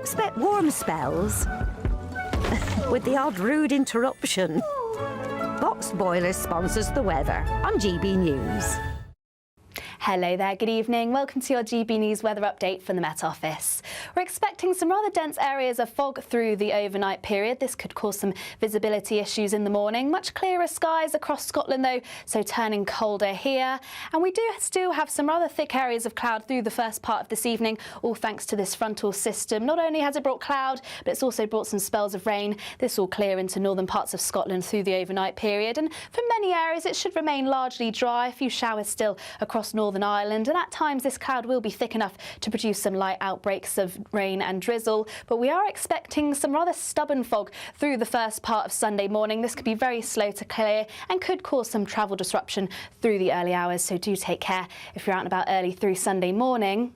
Expect warm spells with the odd rude interruption. Box Boilers sponsors the weather on GB News. Hello there, good evening. Welcome to your GB News weather update from the Met Office. We're expecting some rather dense areas of fog through the overnight period. This could cause some visibility issues in the morning. Much clearer skies across Scotland though, so turning colder here. And we do still have some rather thick areas of cloud through the first part of this evening, all thanks to this frontal system. Not only has it brought cloud, but it's also brought some spells of rain. This will clear into northern parts of Scotland through the overnight period. And for many areas, it should remain largely dry. A few showers still across Northern Ireland, and at times this cloud will be thick enough to produce some light outbreaks of rain and drizzle, but we are expecting some rather stubborn fog through the first part of Sunday morning. This could be very slow to clear and could cause some travel disruption through the early hours, so do take care if you're out and about early through Sunday morning.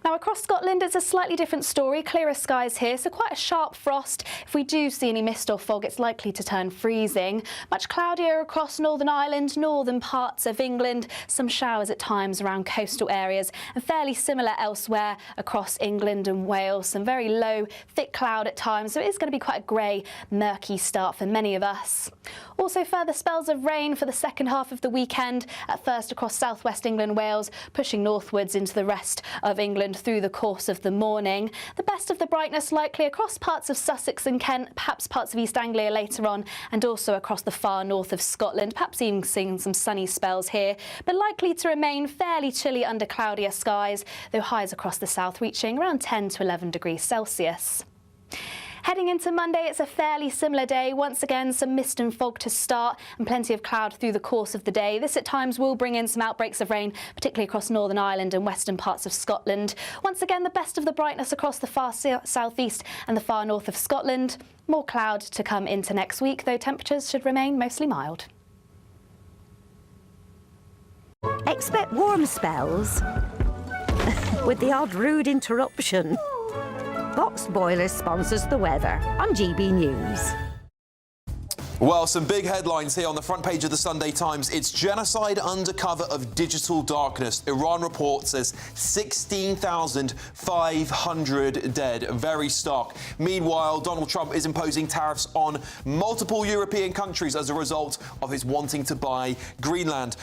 Now across Scotland it's a slightly different story. Clearer skies here, so quite a sharp frost. If we do see any mist or fog, it's likely to turn freezing. Much cloudier across Northern Ireland, northern parts of England, some showers at times around coastal areas, and fairly similar elsewhere across England and Wales. Some very low, thick cloud at times, so it is going to be quite a grey, murky start for many of us. Also further spells of rain for the second half of the weekend, at first across southwest England, Wales, pushing northwards into the rest of England through the course of the morning. The best of the brightness likely across parts of Sussex and Kent, perhaps parts of East Anglia later on, and also across the far north of Scotland, perhaps even seeing some sunny spells here, but likely to remain fairly chilly under cloudier skies, though highs across the south reaching around 10 to 11 degrees Celsius. Heading into Monday, it's a fairly similar day. Once again, some mist and fog to start and plenty of cloud through the course of the day. This at times will bring in some outbreaks of rain, particularly across Northern Ireland and western parts of Scotland. Once again, the best of the brightness across the far southeast and the far north of Scotland. More cloud to come into next week, though temperatures should remain mostly mild. Expect warm spells with the odd rude interruption. Box Boilers sponsors the weather on GB News. Well, some big headlines here on the front page of the Sunday Times. It's genocide under cover of digital darkness. Iran report says 16,500 dead. Very stark. Meanwhile, Donald Trump is imposing tariffs on multiple European countries as a result of his wanting to buy Greenland.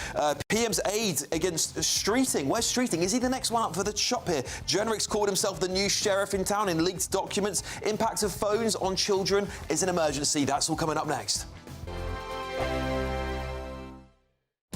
PM's aid against streeting. Where's streeting? Is he the next one up for the shop here? Genrix called himself the new sheriff in town in leaked documents. Impact of phones on children is an emergency. That's all coming up next.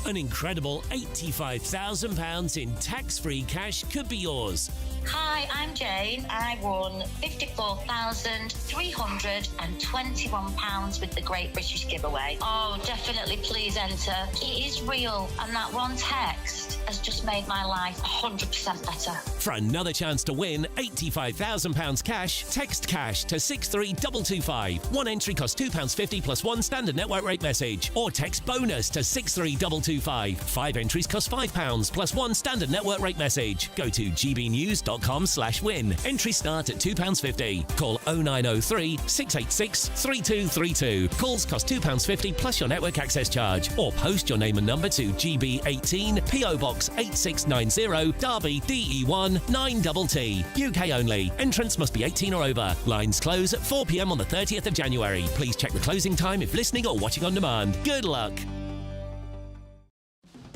An incredible £85,000 in tax-free cash could be yours. Hi, I'm Jane. I won £54,321 with the Great British Giveaway. Oh, definitely please enter. It is real, and that one text has just made my life 100% better. For another chance to win £85,000 cash, text cash to 63225. One entry costs £2.50 plus one standard network rate message, or text bonus to 63225. 5 entries cost £5 plus one standard network rate message. Go to gbnews.com/win. Entries start at £2.50. Call 0903 686 3232. Calls cost £2.50 plus your network access charge, or post your name and number to GB18 PO Box 8690 Derby DE1 9TT. UK only. Entrance must be 18 or over. Lines close at 4 p.m. on the 30th of January. Please check the closing time if listening or watching on demand. Good luck.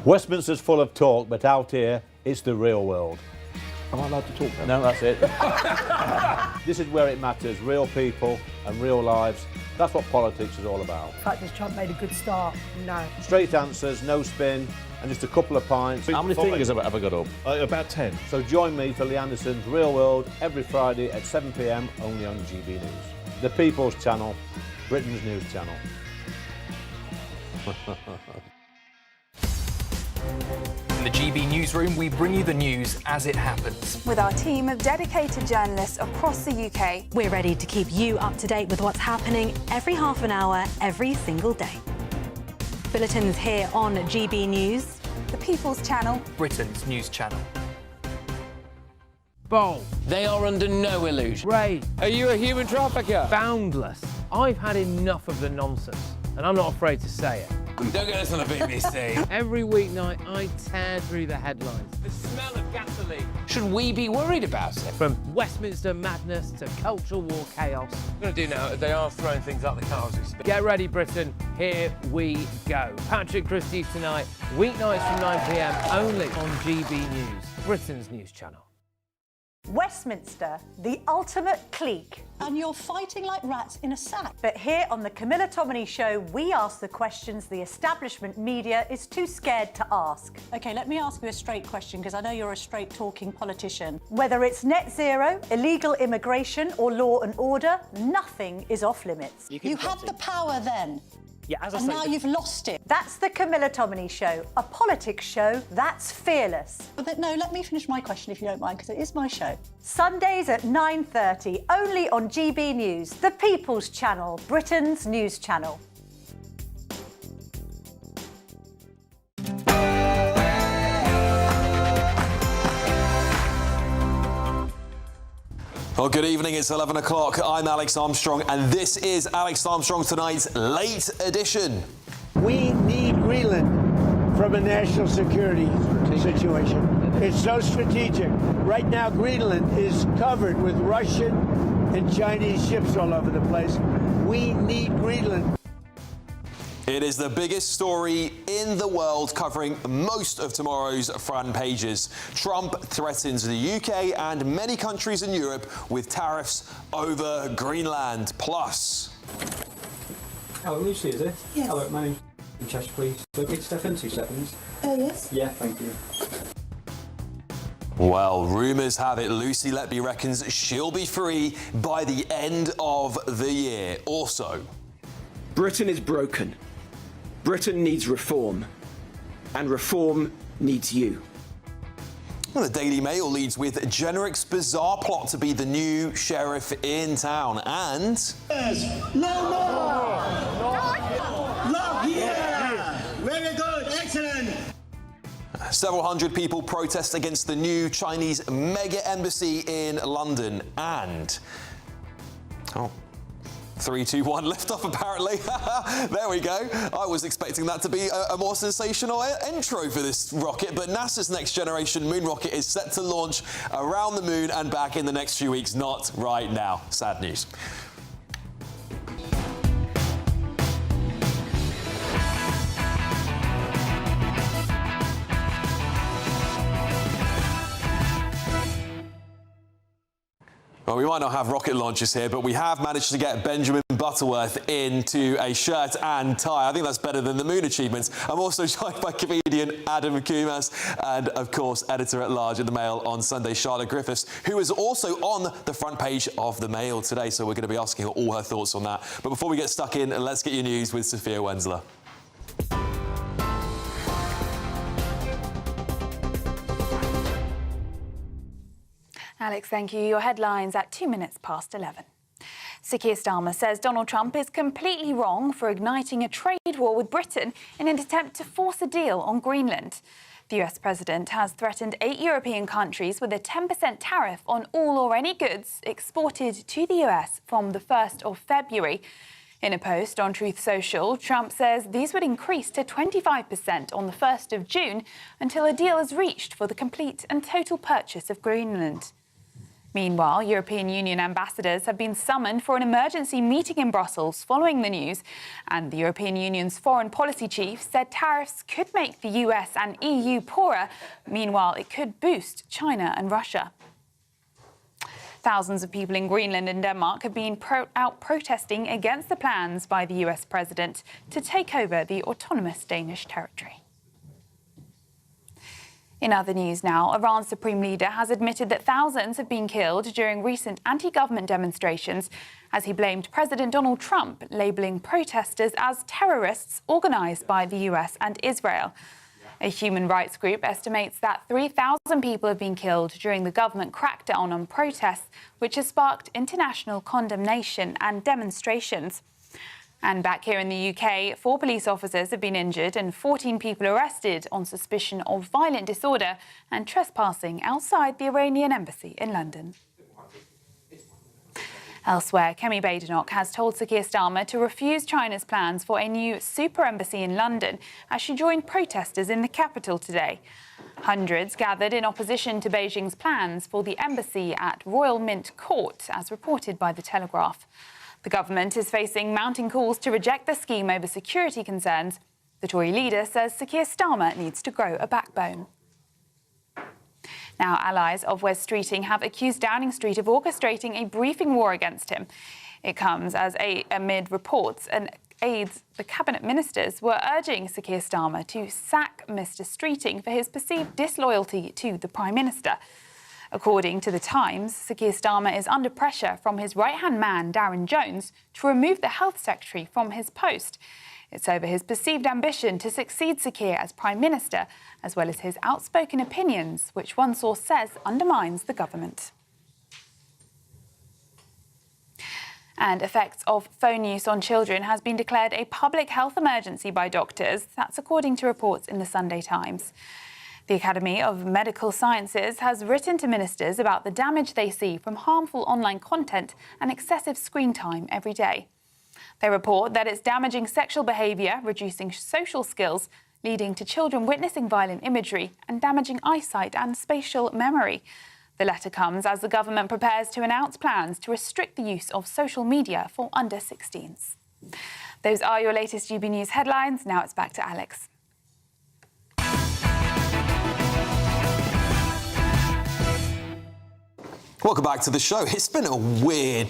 Westminster's full of talk, but out here, it's the real world. Am I allowed to talk then? No, that's it. This is where it matters. Real people and real lives. That's what politics is all about. In fact, has Trump made a good start? No. Straight answers, no spin, and just a couple of pints. How many fingers have I ever got up? About 10. So join me for Lee Anderson's Real World every Friday at 7 p.m. only on GB News. The People's Channel, Britain's news channel. In the GB newsroom, we bring you the news as it happens. With our team of dedicated journalists across the UK, we're ready to keep you up to date with what's happening every half an hour, every single day. Bulletins here on GB News. The People's Channel, Britain's news channel. Bold. They are under no illusion. Ray. Are you a human trafficker? Boundless. I've had enough of the nonsense, and I'm not afraid to say it. Don't get this on the BBC. Every weeknight, I tear through the headlines. The smell of gasoline. Should we be worried about it? From Westminster madness to cultural war chaos. What I'm going to do now, they are throwing things out the car as we speak. Get ready, Britain. Here we go. Patrick Christie's tonight, weeknights from 9 p.m. only on GB News, Britain's news channel. Westminster, the ultimate clique. And you're fighting like rats in a sack. But here on the Camilla Tominey Show, we ask the questions the establishment media is too scared to ask. OK, let me ask you a straight question, because I know you're a straight-talking politician. Whether it's net zero, illegal immigration or law and order, nothing is off limits. You had the power then. Yeah, as I and say, now you've lost it. That's the Camilla Tominey Show, a politics show that's fearless. But no, let me finish my question if you don't mind, because it is my show. Sundays at 9:30, only on GB News, the People's Channel, Britain's news channel. Well, good evening. It's 11 o'clock. I'm Alex Armstrong, and this is Alex Armstrong Tonight's Late Edition. We need Greenland from a national security situation. It's so strategic. Right now, Greenland is covered with Russian and Chinese ships all over the place. We need Greenland. It is the biggest story in the world, covering most of tomorrow's front pages. Trump threatens the UK and many countries in Europe with tariffs over Greenland. Plus... Hello, Lucy, is it? Yes. Hello, my name's Chester, please. So can you step in 2 seconds? Yes. Yeah, thank you. Well, rumours have it Lucy Letby reckons she'll be free by the end of the year. Also... Britain is broken. Britain needs reform, and reform needs you. Well, the Daily Mail leads with Generick's bizarre plot to be the new sheriff in town, and... No more! Not here! Very good, excellent! Several hundred people protest against the new Chinese mega embassy in London, and... Oh. 3, 2, 1, lift off apparently. There we go. I was expecting that to be a more sensational intro for this rocket, but NASA's next generation moon rocket is set to launch around the moon and back in the next few weeks. Not right now. Sad news. Well, we might not have rocket launchers here, but we have managed to get Benjamin Butterworth into a shirt and tie. I think that's better than the moon achievements. I'm also joined by comedian Adam Kumas and, of course, editor-at-large at the Mail on Sunday, Charlotte Griffiths, who is also on the front page of the Mail today. So we're going to be asking her all her thoughts on that. But before we get stuck in, let's get your news with Sophia Wensler. Alex, thank you. Your headlines at 2 minutes past 11. Sir Keir Starmer says Donald Trump is completely wrong for igniting a trade war with Britain in an attempt to force a deal on Greenland. The US president has threatened 8 European countries with a 10% tariff on all or any goods exported to the US from the 1st of February. In a post on Truth Social, Trump says these would increase to 25% on the 1st of June until a deal is reached for the complete and total purchase of Greenland. Meanwhile, European Union ambassadors have been summoned for an emergency meeting in Brussels following the news, and the European Union's foreign policy chief said tariffs could make the US and EU poorer. Meanwhile, it could boost China and Russia. Thousands of people in Greenland and Denmark have been out protesting against the plans by the US president to take over the autonomous Danish territory. In other news now, Iran's supreme leader has admitted that thousands have been killed during recent anti-government demonstrations as he blamed President Donald Trump, labelling protesters as terrorists organised by the US and Israel. A human rights group estimates that 3,000 people have been killed during the government crackdown on protests, which has sparked international condemnation and demonstrations. And back here in the UK, 4 police officers have been injured and 14 people arrested on suspicion of violent disorder and trespassing outside the Iranian embassy in London. Elsewhere, Kemi Badenoch has told Sir Keir Starmer to refuse China's plans for a new super embassy in London as she joined protesters in the capital today. Hundreds gathered in opposition to Beijing's plans for the embassy at Royal Mint Court, as reported by The Telegraph. The government is facing mounting calls to reject the scheme over security concerns. The Tory leader says Sir Keir Starmer needs to grow a backbone. Now, allies of Wes Streeting have accused Downing Street of orchestrating a briefing war against him. It comes as amid reports and aides, the cabinet ministers were urging Sir Keir Starmer to sack Mr Streeting for his perceived disloyalty to the Prime Minister. According to The Times, Sir Keir Starmer is under pressure from his right-hand man, Darren Jones, to remove the Health Secretary from his post. It's over his perceived ambition to succeed Sir Keir as Prime Minister, as well as his outspoken opinions, which one source says undermines the government. And effects of phone use on children has been declared a public health emergency by doctors. That's according to reports in the Sunday Times. The Academy of Medical Sciences has written to ministers about the damage they see from harmful online content and excessive screen time every day. They report that it's damaging sexual behaviour, reducing social skills, leading to children witnessing violent imagery and damaging eyesight and spatial memory. The letter comes as the government prepares to announce plans to restrict the use of social media for under 16s. Those are your latest GB News headlines. Now it's back to Alex. Welcome back to the show. It's been a weird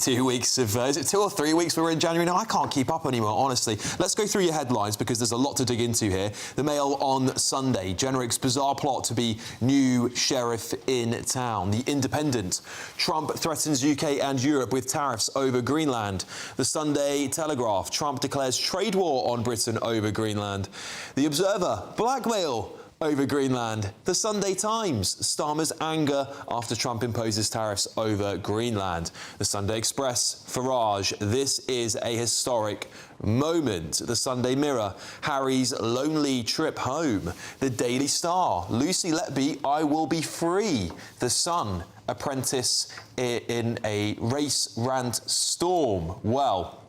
2 weeks of, is it 2 or 3 weeks we're in January now? I can't keep up anymore, honestly. Let's go through your headlines because there's a lot to dig into here. The Mail on Sunday, Jenric's bizarre plot to be new sheriff in town. The Independent, Trump threatens UK and Europe with tariffs over Greenland. The Sunday Telegraph, Trump declares trade war on Britain over Greenland. The Observer, blackmail over Greenland. The Sunday Times, Starmer's anger after Trump imposes tariffs over Greenland. The Sunday Express, Farage, this is a historic moment. The Sunday Mirror, Harry's lonely trip home. The Daily Star, Lucy Letby, I will be free. The Sun, apprentice in a race rant storm. Well,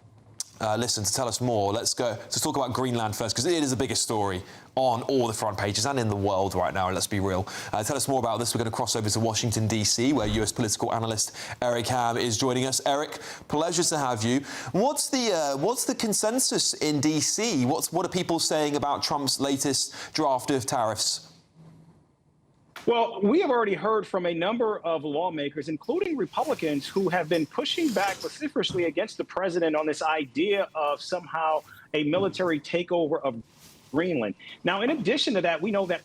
listen, to tell us more, let's go to talk about Greenland first, because it is the biggest story on all the front pages and in the world right now, let's be real. Tell us more about this. We're going to cross over to Washington, D.C., where US political analyst Eric Ham is joining us. Eric, pleasure to have you. What's the consensus in D.C.? What are people saying about Trump's latest draft of tariffs? Well, we have already heard from a number of lawmakers, including Republicans, who have been pushing back vociferously against the president on this idea of somehow a military takeover of Greenland. Now, in addition to that, we know that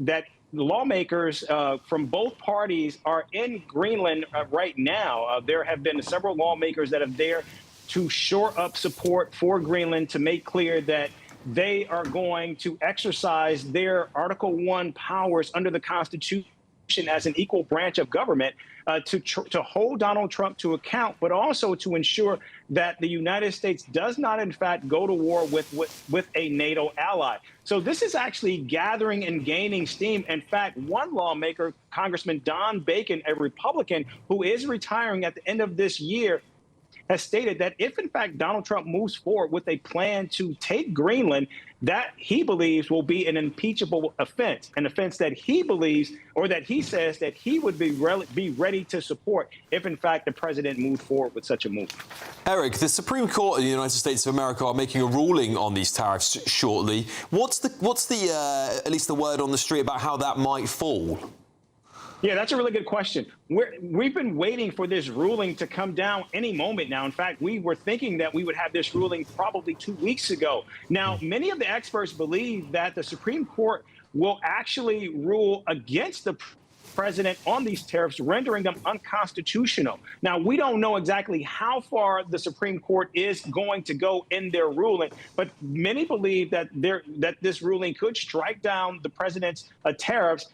that lawmakers from both parties are in Greenland right now. There have been several lawmakers that are there to shore up support for Greenland, to make clear that they are going to exercise their Article 1 powers under the Constitution as an equal branch of government to hold Donald Trump to account, but also to ensure that the United States does not, in fact, go to war with a NATO ally. So this is actually gathering and gaining steam. In fact, one lawmaker, Congressman Don Bacon, a Republican who is retiring at the end of this year, has stated that if, in fact, Donald Trump moves forward with a plan to take Greenland, that he believes will be an impeachable offense, an offense that he believes, or that he says that he would be ready to support if, in fact, the president moved forward with such a move. Eric, the Supreme Court of the United States of America are making a ruling on these tariffs shortly. What's the at least the word on the street about how that might fall? Yeah, that's a really good question. We've been waiting for this ruling to come down any moment now. In fact, we were thinking that we would have this ruling probably 2 weeks ago. Now, many of the experts believe that the Supreme Court will actually rule against the president on these tariffs, rendering them unconstitutional. Now, we don't know exactly how far the Supreme Court is going to go in their ruling, but many believe that this ruling could strike down the president's tariffs.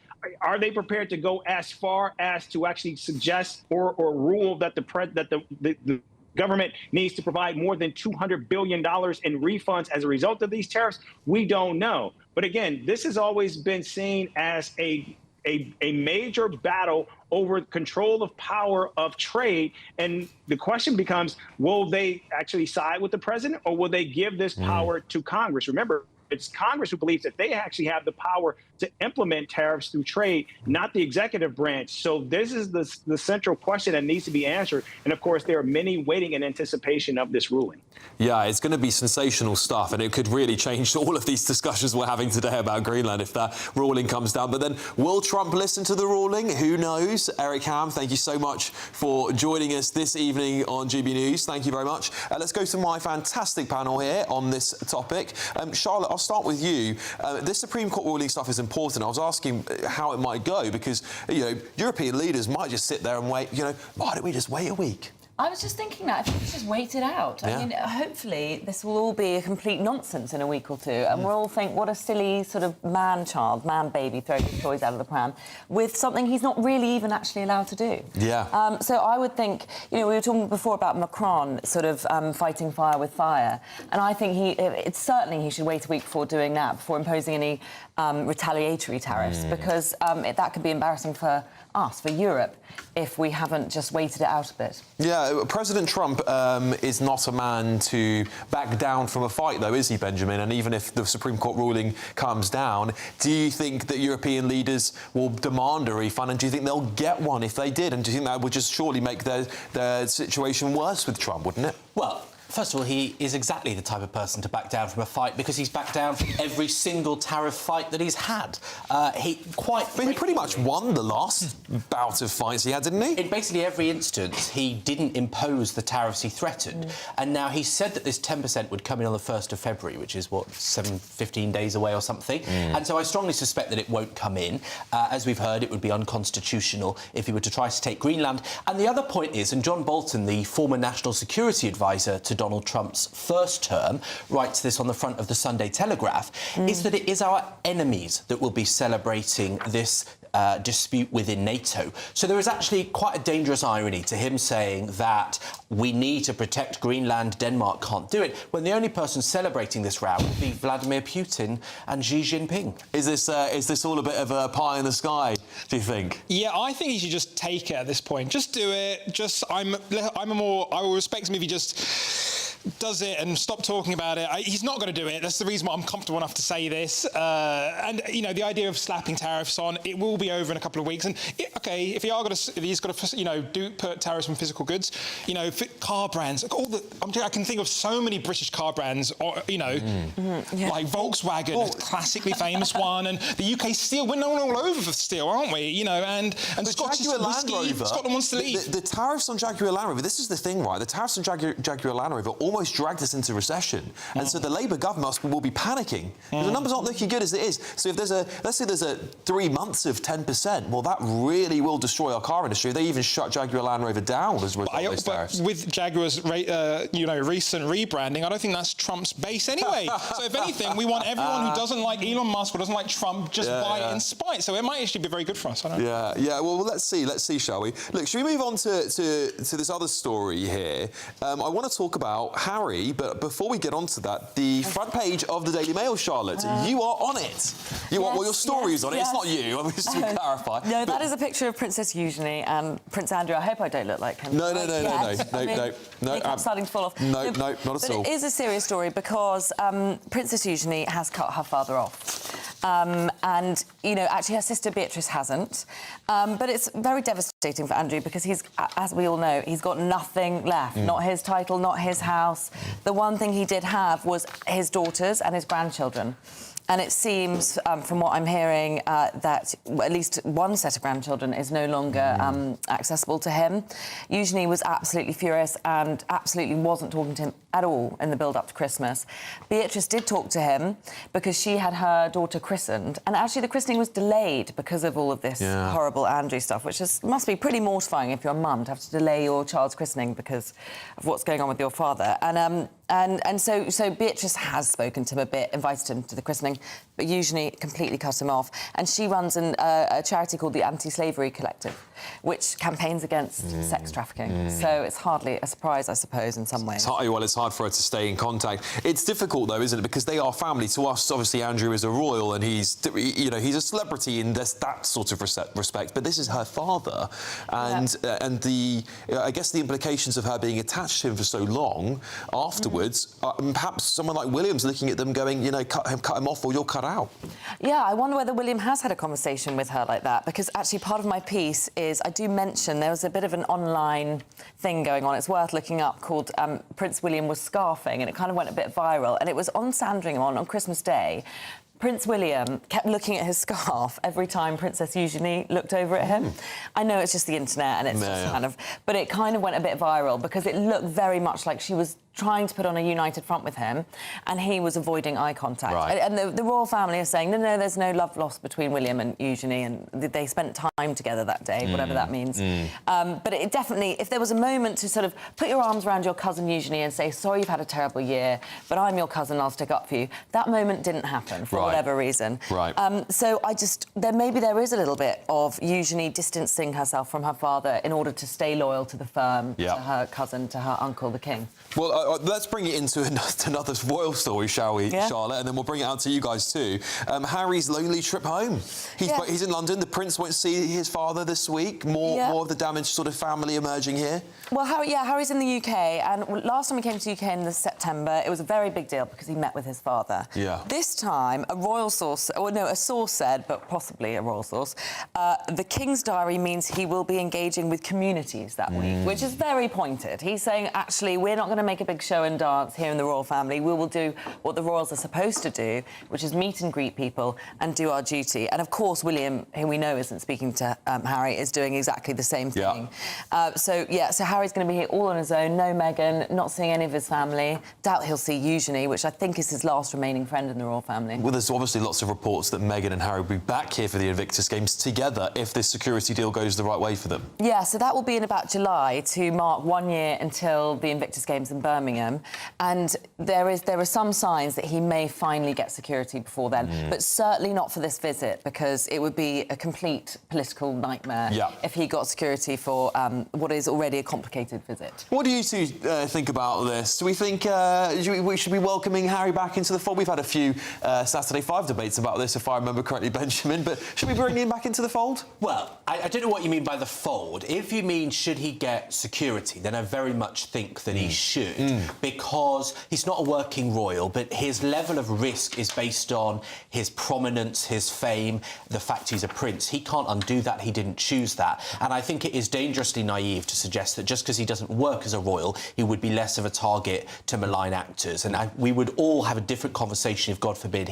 Are they prepared to go as far as to actually suggest or rule that the government needs to provide more than $200 billion in refunds as a result of these tariffs? We don't know. But again, this has always been seen as a a major battle over control of power of trade. And the question becomes, will they actually side with the president, or will they give this power to Congress? Remember, it's Congress who believes that they actually have the power to implement tariffs through trade, not the executive branch. So this is the central question that needs to be answered. And of course, there are many waiting in anticipation of this ruling. Yeah, it's going to be sensational stuff, and it could really change all of these discussions we're having today about Greenland if that ruling comes down. But then, will Trump listen to the ruling? Who knows? Eric Ham, thank you so much for joining us this evening on GB News. Thank you very much. Let's go to my fantastic panel here on this topic. Charlotte, I'll start with you. This Supreme Court ruling stuff is important. I was asking how it might go because, European leaders might just sit there and wait. Why don't we just wait a week? I was just thinking that. I think we should just wait it out. Yeah. I mean, hopefully this will all be a complete nonsense in a week or two, and we'll all think, what a silly sort of man baby throwing his toys out of the pram with something he's not really even actually allowed to do. Yeah. So I would think, we were talking before about Macron sort of fighting fire with fire, and I think certainly he should wait a week before doing that, before imposing any retaliatory tariffs, because that could be embarrassing for us, for Europe, if we haven't just waited it out a bit. Yeah, President Trump is not a man to back down from a fight, though, is he, Benjamin? And even if the Supreme Court ruling comes down, do you think that European leaders will demand a refund, and do you think they'll get one if they did? And do you think that would just surely make their situation worse with Trump, wouldn't it? Well, first of all, he is exactly the type of person to back down from a fight because he's backed down from every single tariff fight that he's had. He pretty much won the last bout of fights he had, didn't he? In basically every instance, he didn't impose the tariffs he threatened. And now he said that this 10% would come in on the 1st of February, which is, 15 days away or something. And so I strongly suspect that it won't come in. As we've heard, it would be unconstitutional if he were to try to take Greenland. And the other point is, and John Bolton, the former national security advisor to Donald Trump's first term, writes this on the front of the Sunday Telegraph, is that it is our enemies that will be celebrating this dispute within NATO. So there is actually quite a dangerous irony to him saying that we need to protect Greenland, Denmark can't do it, when the only person celebrating this row will be Vladimir Putin and Xi Jinping. Is this all a bit of a pie in the sky, do you think? Yeah, I think he should just take it at this point. Just do it. I will respect him if he just does it and stop talking about it. He's not going to do it. That's the reason why I'm comfortable enough to say this. And the idea of slapping tariffs on, it will be over in a couple of weeks. And if he's got to put tariffs on physical goods, car brands. I can think of so many British car brands, like Volkswagen, a classically famous one, and the UK steel. We're known all over for steel, aren't we? And Scottish whiskey. Scotland wants to leave. The tariffs on Jaguar Land Rover. This is the thing, right? The tariffs on Jaguar Land Rover almost dragged us into recession, and so the Labour government will be panicking. The numbers aren't looking good as it is. So if let's say there's 3 months of 10%, well, that really will destroy our car industry. They even shut Jaguar Land Rover down as a result of those tariffs. With Jaguar's recent rebranding, I don't think that's Trump's base anyway. So if anything, we want everyone who doesn't like Elon Musk or doesn't like Trump just buy it in spite. So it might actually be very good for us. I don't know. Yeah. Well, let's see, shall we? Look, should we move on to this other story here? I want to talk about Harry, but before we get on to that, the front page of the Daily Mail, Charlotte, you are on it. Your story is on it. It's not you. I mean, just to clarify. No, that is a picture of Princess Eugenie and Prince Andrew. I hope I don't look like him. No. Makeup's starting to fall off. No, not at all. But it is a serious story because Princess Eugenie has cut her father off. And, actually her sister Beatrice hasn't. But it's very devastating for Andrew because he's, as we all know, he's got nothing left. Not his title, not his house. The one thing he did have was his daughters and his grandchildren. And it seems, from what I'm hearing, that at least one set of grandchildren is no longer accessible to him. Eugenie was absolutely furious and absolutely wasn't talking to him at all in the build-up to Christmas. Beatrice did talk to him because she had her daughter christened. And actually the christening was delayed because of all of this horrible Andrew stuff, which must be pretty mortifying if you're a mum to have to delay your child's christening because of what's going on with your father. And so Beatrice has spoken to him a bit, invited him to the christening. but usually completely cut him off. And she runs a charity called the Anti-Slavery Collective, which campaigns against sex trafficking. So it's hardly a surprise, I suppose, in some ways. It's hard for her to stay in contact. It's difficult, though, isn't it? Because they are family. To us, obviously, Andrew is a royal and he's a celebrity in that sort of respect. But this is her father, and I guess the implications of her being attached to him for so long afterwards, perhaps someone like William's looking at them going, cut him off or you're cut out. Yeah, I wonder whether William has had a conversation with her like that, because actually part of my piece is I do mention there was a bit of an online thing going on, it's worth looking up, called Prince William was scarfing, and it kind of went a bit viral, and it was on Sandringham on Christmas Day. Prince William kept looking at his scarf every time Princess Eugenie looked over at him. I know it's just the internet and it's just kind of... But it kind of went a bit viral because it looked very much like she was trying to put on a united front with him and he was avoiding eye contact. Right. And the royal family are saying, no, there's no love lost between William and Eugenie, and they spent time together that day, whatever that means. But it definitely, if there was a moment to sort of put your arms around your cousin Eugenie and say, sorry, you've had a terrible year, but I'm your cousin, I'll stick up for you, that moment didn't happen for whatever reason. Right. So maybe there is a little bit of Eugenie distancing herself from her father in order to stay loyal to the firm, to her cousin, to her uncle, the king. Well, let's bring it into another royal story, shall we, Charlotte? And then we'll bring it out to you guys too. Harry's lonely trip home. He's in London. The Prince won't see his father this week. More of the damaged sort of family emerging here. Well, Harry's in the UK, and last time he came to the UK in September, it was a very big deal because he met with his father. Yeah. This time, a source said, but possibly a royal source, the King's diary means he will be engaging with communities that week, which is very pointed. He's saying, actually, we're not going to make a big show and dance here in the royal family. We will do what the royals are supposed to do, which is meet and greet people and do our duty. And, of course, William, who we know isn't speaking to Harry, is doing exactly the same thing. So Harry's going to be here all on his own, no Meghan, not seeing any of his family. Doubt he'll see Eugenie, which I think is his last remaining friend in the royal family. Well, there's obviously lots of reports that Meghan and Harry will be back here for the Invictus Games together if this security deal goes the right way for them. Yeah, so that will be in about July to mark 1 year until the Invictus Games in Birmingham. And there are some signs that he may finally get security before then, but certainly not for this visit, because it would be a complete political nightmare if he got security for what is already a complicated visit. What do you two think about this? Do we think we should be welcoming Harry back into the fold? We've had a few Saturday 5 debates about this, if I remember correctly, Benjamin, but should we bring him back into the fold? Well, I don't know what you mean by the fold. If you mean should he get security, then I very much think that he should, because he's not a working royal, but his level of risk is based on his prominence, his fame, the fact he's a prince. He can't undo that. He didn't choose that. And I think it is dangerously naive to suggest that just because he doesn't work as a royal, he would be less of a target to malign actors. And we would all have a different conversation if, God forbid,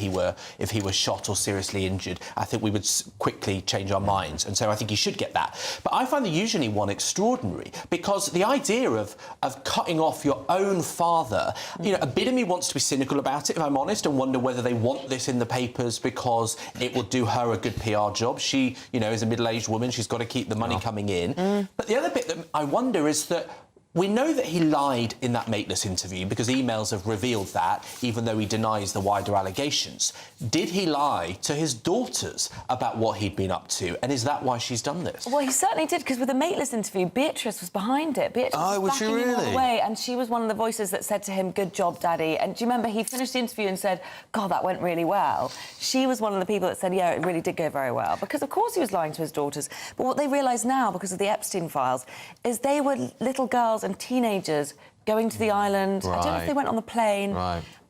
if he were shot or seriously injured. I think we would quickly change our minds. And so I think he should get that. But I find the Eugenie one extraordinary, because the idea of cutting off your own father, a bit of me wants to be cynical about it, if I'm honest, and wonder whether they want this in the papers because it will do her a good PR job. She, is a middle-aged woman. She's got to keep the money coming in. But the other bit that I wonder is that we know that he lied in that Mateless interview because emails have revealed that, even though he denies the wider allegations. Did he lie to his daughters about what he'd been up to? And is that why she's done this? Well, he certainly did, because with the Mateless interview, Beatrice was behind it. Beatrice was backing him all the way, and she was one of the voices that said to him, good job, Daddy. And do you remember he finished the interview and said, God, that went really well? She was one of the people that said, yeah, it really did go very well, because, of course, he was lying to his daughters. But what they realise now, because of the Epstein files, is they were little girls and teenagers going to the island. I don't know if they went on the plane.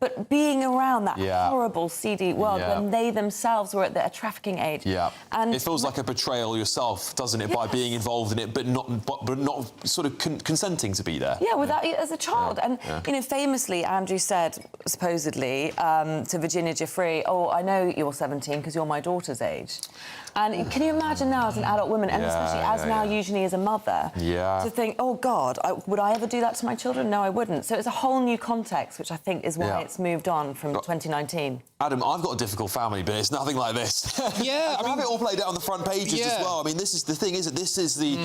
But being around that horrible, seedy world when they themselves were at a trafficking age. And it feels like a betrayal yourself, doesn't it, by being involved in it, but not sort of consenting to be there. Yeah, without as a child. And, famously, Andrew said, supposedly, to Virginia Giuffre, oh, I know you're 17 because you're my daughter's age. And can you imagine now, as an adult woman, and especially as now Eugenie is a mother, to think, oh, God, would I ever do that to my children? No, I wouldn't. So it's a whole new context, which I think is why Yeah. it's moved on from 2019. Adam, I've got a difficult family, but it's nothing like this. Yeah, I have it all played out on the front pages as well. I mean, this is the thing, isn't it? This is the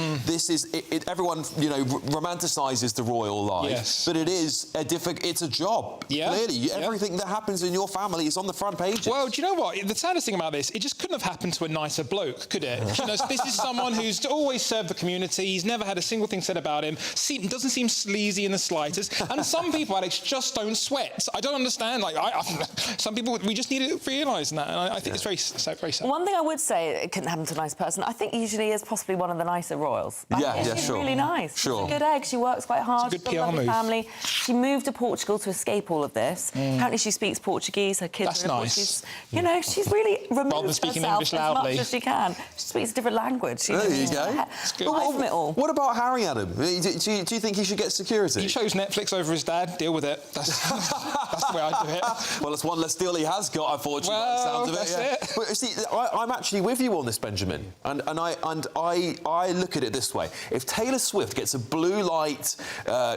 everyone, you know, romanticises the royal life, Yes. but it is it's a job. Yeah. Clearly, everything that happens in your family is on the front pages. Well, do you know what? The saddest thing about this, it just couldn't have happened to a nicer bloke, could it? You know, this is someone who's always served the community. He's never had a single thing said about him. Doesn't seem sleazy in the slightest. And some people, Alex, just don't sweat. I don't understand. Like, some people, we just need to realise that. And I think it's very sad. One thing I would say, it couldn't happen to a nice person. I think usually is possibly one of the nicer royals. She's sure. really nice. Sure. She's a good egg. She works quite hard. It's a good She's got a PR lovely move. family. She moved to Portugal to escape all of this. Apparently, she speaks Portuguese. Her kids That's are nice. Portuguese. You know, she's really removed speaking herself English as loudly. much as she can. She speaks a different language. There you go. Away from it all. What about Harry, Adam? Do you think he should get security? He chose Netflix over his dad. Deal with it. That's the way I do it. Well, it's one less deal he has got, unfortunately. by the sound of that's it. it. But see, I'm actually with you on this, Benjamin, and I look at it this way: if Taylor Swift gets a blue light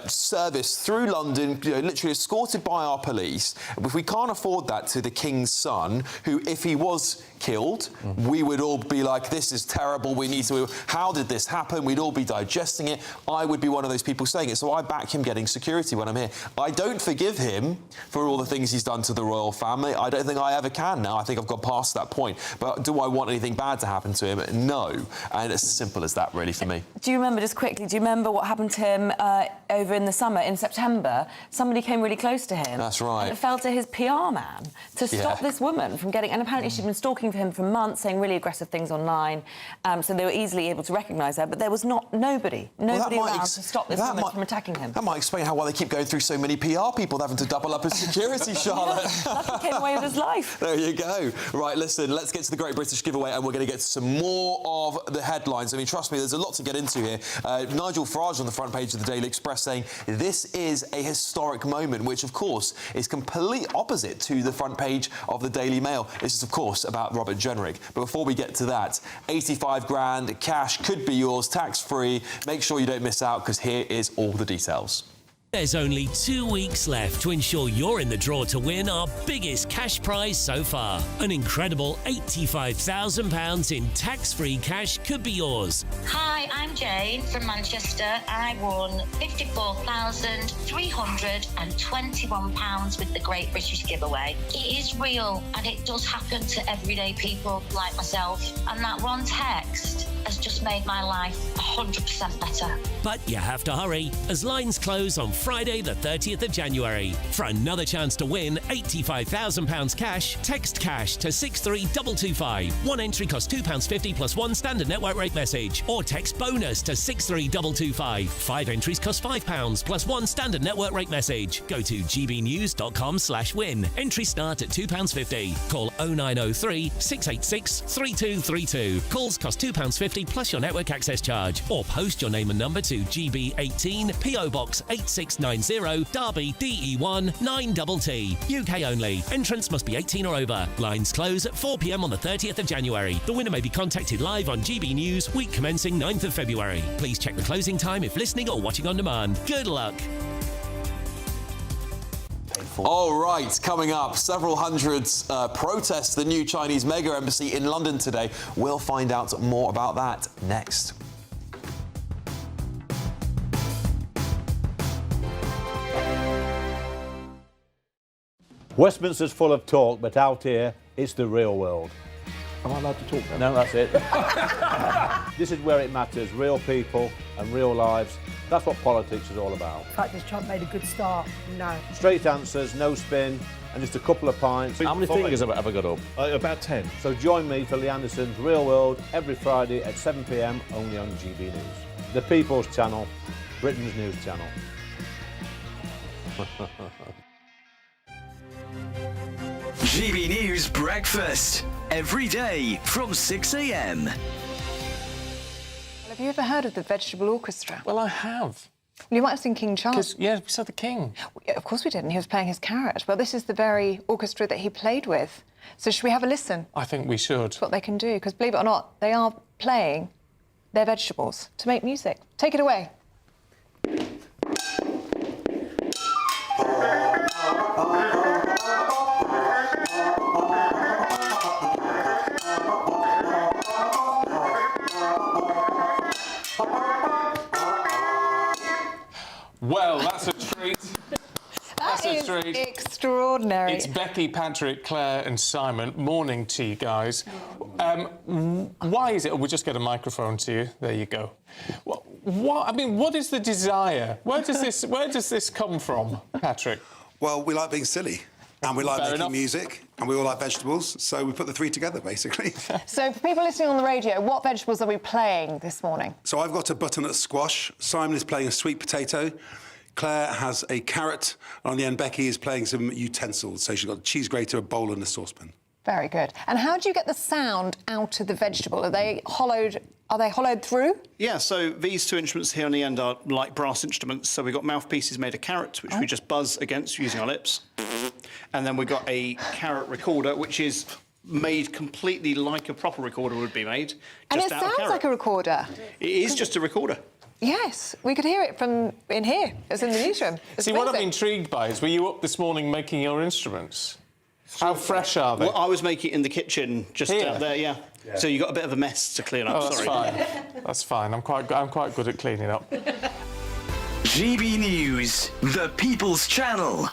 service through London, you know, literally escorted by our police, if we can't afford that to the King's son, who, if he was killed, we would all be like, this is terrible, we need to, how did this happen? We'd all be digesting it. I would be one of those people saying it, so I back him getting security when I'm here. I don't forgive him for all the things he's done to the royal family. I don't think I ever can now. I think I've got past that point. But do I want anything bad to happen to him? No. And it's as simple as that, really, for me. Do you remember, just quickly, do you remember what happened to him over in the summer, in September? Somebody came really close to him. That's right. And it fell to his PR man to stop this woman from getting... And apparently she'd been stalking for him for months, saying really aggressive things online, so they were easily able to recognise her, but there was nobody around to stop this woman from attacking him. That might explain how they keep going through so many PR people having to double up as security, Charlotte. Lucky came away with his life. There you go. Right, listen, let's get to the Great British Giveaway, and we're going to get to some more of the headlines. I mean, trust me, there's a lot to get into here. Nigel Farage on the front page of the Daily Express saying this is a historic moment, which, of course, is complete opposite to the front page of the Daily Mail. This is, of course, about Robert Jenrick. But before we get to that, 85 grand cash could be yours, tax-free. Make sure you don't miss out, because here is all the details. There's only 2 weeks left to ensure you're in the draw to win our biggest cash prize so far. An incredible £85,000 in tax-free cash could be yours. Hi, I'm Jane from Manchester. I won £54,321 with the Great British Giveaway. It is real, and it does happen to everyday people like myself. And that one text has just made my life 100% better. But you have to hurry, as lines close on Friday the 30th of January. For another chance to win £85,000 cash, text cash to 63225. One entry costs £2.50 plus one standard network rate message, or text bonus to 63225. 5 entries cost £5 plus one standard network rate message. Go to gbnews.com/win. Entries start at £2.50. Call 0903 686 3232. Calls cost £2.50 plus your network access charge, or post your name and number to GB18 PO Box 8690 Derby DE1 9TT. UK only. Entrants must be 18 or over. Lines close at 4 p.m. on the 30th of January. The winner may be contacted live on GB News, week commencing 9th of February. Please check the closing time if listening or watching on demand. Good luck. All right, coming up, several hundreds protest the new Chinese mega embassy in London today. We'll find out more about that next. Westminster's full of talk, but out here, it's the real world. Am I allowed to talk then? No, that's it. This is where it matters, real people and real lives. That's what politics is all about. The fact is Trump made a good start. No. Straight answers, no spin, and just a couple of pints. How many fingers have I got up? About 10. So join me for Lee Anderson's Real World every Friday at 7 p.m. only on GB News. The People's Channel, Britain's news channel. GB News Breakfast, every day from 6 a.m. Have you ever heard of the Vegetable Orchestra? Well, I have. You might have seen King Charles. Yeah, we saw the King. Of course we did, and he was playing his carrot. Well, this is the very orchestra that he played with. So should we have a listen? I think we should. That's what they can do, because believe it or not, they are playing their vegetables to make music. Take it away. Well, that's a treat. That is extraordinary. It's Becky, Patrick, Claire and Simon. Morning to you guys. Why is it... We'll just get a microphone to you. There you go. What is the desire? Where does this come from, Patrick? Well, we like being silly. And we like making music, and we all like vegetables, so we put the three together, basically. So for people listening on the radio, what vegetables are we playing this morning? So I've got a butternut squash, Simon is playing a sweet potato, Claire has a carrot, and on the end, Becky is playing some utensils. So she's got a cheese grater, a bowl and a saucepan. Very good. And how do you get the sound out of the vegetable? Are they hollowed through? Yeah, so these two instruments here on the end are like brass instruments. So we've got mouthpieces made of carrot, which we just buzz against using our lips. And then we've got a carrot recorder, which is made completely like a proper recorder would be made. And it sounds like a recorder. It is just a recorder. Yes, we could hear it from in here. It's in the newsroom. See, what I'm intrigued by is, were you up this morning making your instruments? How fresh are they? Well, I was making it in the kitchen, just Here? out there, yeah. So you got a bit of a mess to clean up. Oh, that's sorry. fine. That's fine. I'm quite good at cleaning up. GB News, the People's Channel.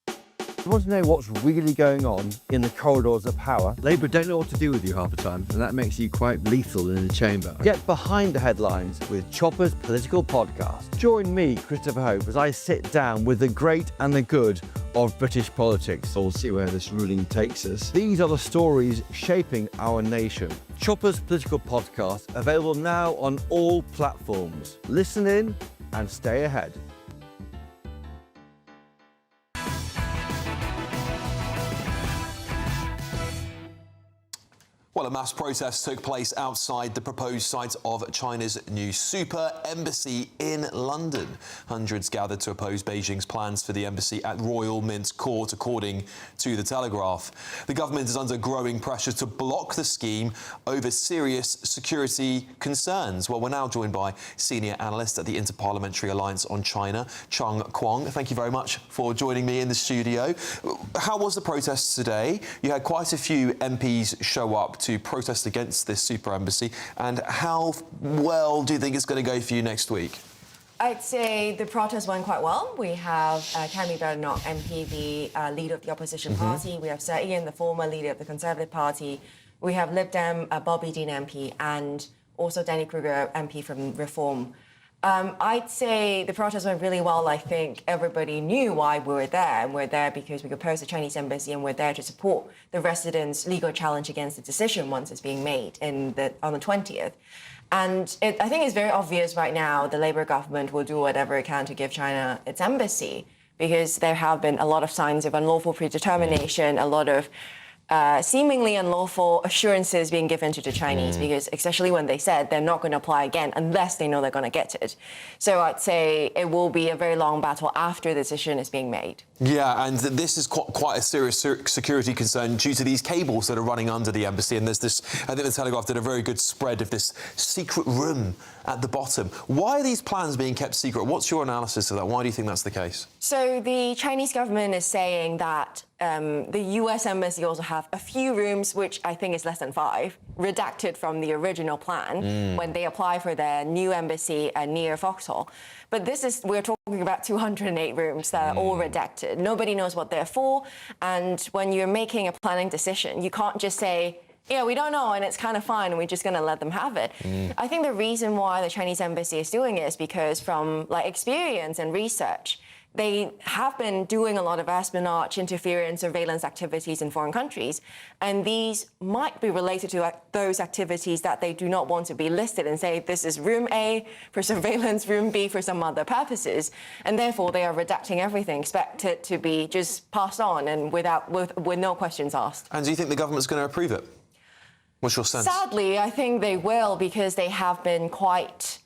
You want to know what's really going on in the corridors of power? Labour don't know what to do with you half the time, and that makes you quite lethal in the chamber. Get behind the headlines with Chopper's Political Podcast. Join me, Christopher Hope, as I sit down with the great and the good of British politics. We'll see where this ruling takes us. These are the stories shaping our nation. Chopper's Political Podcast, available now on all platforms. Listen in and stay ahead. Well, a mass protest took place outside the proposed site of China's new super embassy in London. Hundreds gathered to oppose Beijing's plans for the embassy at Royal Mint Court, according to The Telegraph. The government is under growing pressure to block the scheme over serious security concerns. Well, we're now joined by senior analyst at the Interparliamentary Alliance on China, Chung Kwong. Thank you very much for joining me in the studio. How was the protest today? You had quite a few MPs show up to protest against this super embassy, and how well do you think it's going to go for you next week? I'd say the protest went quite well. We have Kemi Badenoch MP, the leader of the opposition party. We have Sir Ian, the former leader of the Conservative Party. We have Lib Dem, Bobby Dean MP, and also Danny Kruger MP from Reform. I'd say the protest went really well. I think everybody knew why we were there, and we're there because we oppose the Chinese embassy, and we're there to support the residents' legal challenge against the decision once it's being made on the 20th. And I think it's very obvious right now the Labour government will do whatever it can to give China its embassy, because there have been a lot of signs of unlawful predetermination, a lot of seemingly unlawful assurances being given to the Chinese, because especially when they said they're not going to apply again unless they know they're going to get it. So I'd say it will be a very long battle after the decision is being made. Yeah, and this is quite a serious security concern due to these cables that are running under the embassy, and there's this, I think The Telegraph did a very good spread of this secret room at the bottom. Why are these plans being kept secret? What's your analysis of that? Why do you think that's the case? So the Chinese government is saying that the US embassy also have a few rooms, which I think is less than 5, redacted from the original plan when they apply for their new embassy near Vauxhall. But we're talking about 208 rooms that are all redacted. Nobody knows what they're for. And when you're making a planning decision, you can't just say, yeah, we don't know, and it's kind of fine, and we're just going to let them have it. I think the reason why the Chinese embassy is doing it is because from experience and research, they have been doing a lot of espionage, interference, surveillance activities in foreign countries, and these might be related to those activities that they do not want to be listed and say this is room A for surveillance, room B for some other purposes, and therefore they are redacting everything, expect it to be just passed on and with no questions asked. And do you think the government's going to approve it? What's your sense? Sadly, I think they will, because they have been quite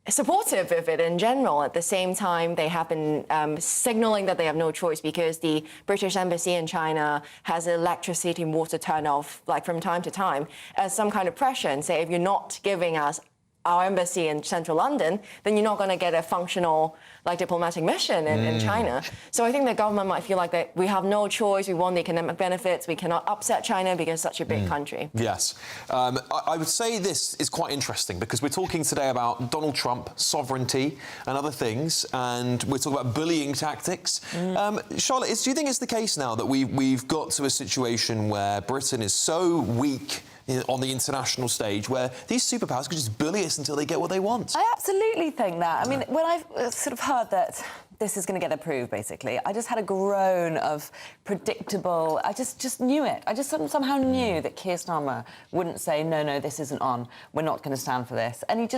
supportive of it in general. At the same time, they have been signalling that they have no choice, because the British embassy in China has electricity and water turn off from time to time as some kind of pressure, and say if you're not giving us our embassy in central London, then you're not going to get a functional diplomatic mission in China. So I think the government might feel like that we have no choice. We want the economic benefits. We cannot upset China because it's such a big country. Yes. I would say this is quite interesting because we're talking today about Donald Trump, sovereignty and other things, and we're talking about bullying tactics. Charlotte, do you think it's the case now that we've got to a situation where Britain is so weak on the international stage where these superpowers could just bully us until they get what they want? I absolutely think that. I mean, when I've sort of heard that this is going to get approved, basically, I just had a groan of predictable... I just knew it. I just somehow knew that Keir Starmer wouldn't say, no, this isn't on, we're not going to stand for this. And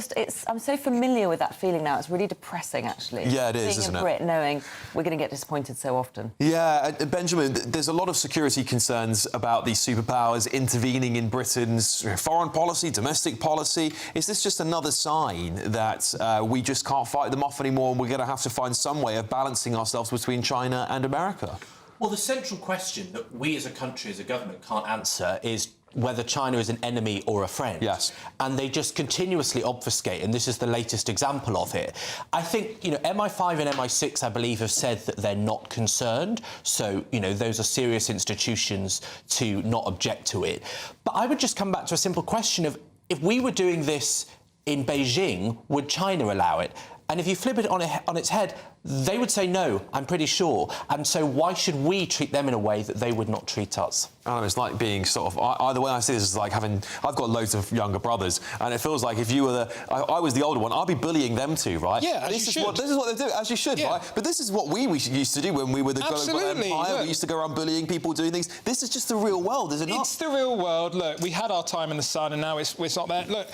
I'm so familiar with that feeling now, it's really depressing, actually. Yeah, it is, isn't it? Being a Brit, knowing we're going to get disappointed so often. Yeah, Benjamin, there's a lot of security concerns about these superpowers intervening in Britain's foreign policy, domestic policy. Is this just another sign that we just can't fight them off anymore and we're going to have to find some way of balancing ourselves between China and America? Well, the central question that we as a country, as a government, can't answer is whether China is an enemy or a friend. Yes. And they just continuously obfuscate, and this is the latest example of it. I think, MI5 and MI6, I believe, have said that they're not concerned. So, those are serious institutions to not object to it. But I would just come back to a simple question of, if we were doing this in Beijing, would China allow it? And if you flip it on its head, they would say no, I'm pretty sure. And so why should we treat them in a way that they would not treat us? It's like being sort of... Either way I see this is like having... I've got loads of younger brothers, and it feels like if you were I was the older one, I'd be bullying them too, right? Yeah, this is what they do, as you should, right? But this is what we used to do when we were the global empire. Look, we used to go around bullying people, doing things. This is just the real world, is it not? It's the real world. Look, we had our time in the sun, and now it's not there. Look,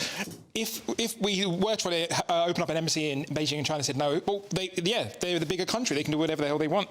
if we were trying to open up an embassy in Beijing and China said no, well, they're the bigger country. They can do whatever the hell they want.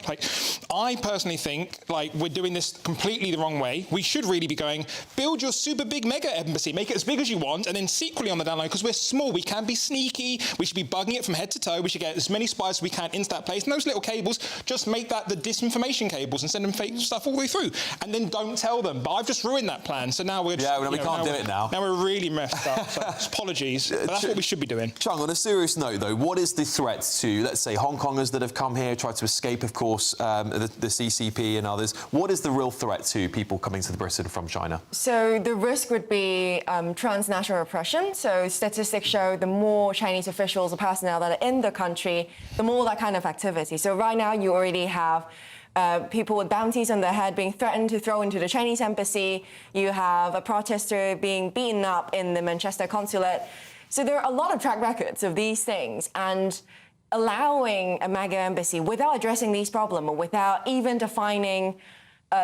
I personally think, we're doing this completely the wrong way. We should really be going, build your super big mega embassy, make it as big as you want, and then secretly on the down low, because we're small, we can be sneaky, we should be bugging it from head to toe, we should get as many spies as we can into that place, and those little cables, just make that the disinformation cables and send them fake stuff all the way through, and then don't tell them. But I've just ruined that plan, so now we're just... we can't do it now. Now we're really messed up, so apologies, but that's what we should be doing. Chung, on a serious note, though, what is the threat to, let's say, Hong Kongers that have come here, tried to escape, of course, the CCP and others? What is the real threat to people coming to Britain from China? So the risk would be transnational repression. So statistics show the more Chinese officials or personnel that are in the country, the more that kind of activity. So right now you already have people with bounties on their head being threatened to throw into the Chinese embassy. You have a protester being beaten up in the Manchester consulate. So there are a lot of track records of these things, and allowing a mega embassy without addressing these problems or without even defining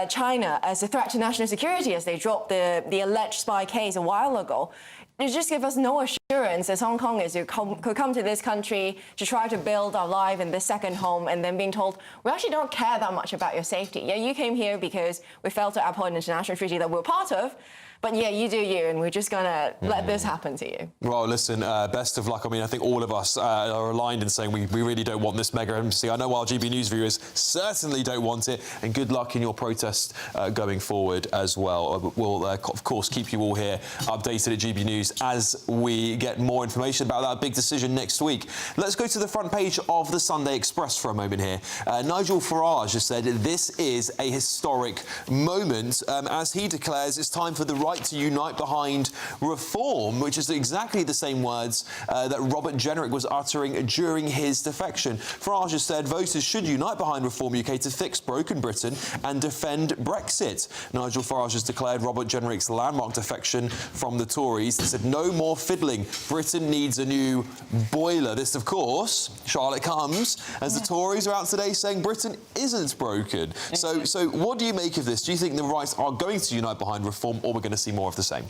China as a threat to national security, as they dropped the alleged spy case a while ago, it just gives us no assurance as Hong Kongers who could come to this country to try to build our life in this second home, and then being told, we actually don't care that much about your safety. Yeah, you came here because we failed to uphold an international treaty that we're part of, but yeah, you do you, and we're just going to let this happen to you. Well, listen, best of luck. I mean, I think all of us are aligned in saying we really don't want this mega embassy. I know our GB News viewers certainly don't want it, and good luck in your protest going forward as well. We'll, of course, keep you all here updated at GB News as we get more information about that big decision next week. Let's go to the front page of the Sunday Express for a moment here. Nigel Farage has said this is a historic moment as he declares it's time for the right to unite behind reform, which is exactly the same words that Robert Jenrick was uttering during his defection. Farage has said voters should unite behind Reform UK to fix broken Britain and defend Brexit. Nigel Farage has declared Robert Jenrick's landmark defection from the Tories. He said no more fiddling. Britain needs a new boiler. This, of course, Charlotte, comes as the Tories are out today saying Britain isn't broken. So what do you make of this? Do you think the right are going to unite behind reform, or we're going to see more of the same?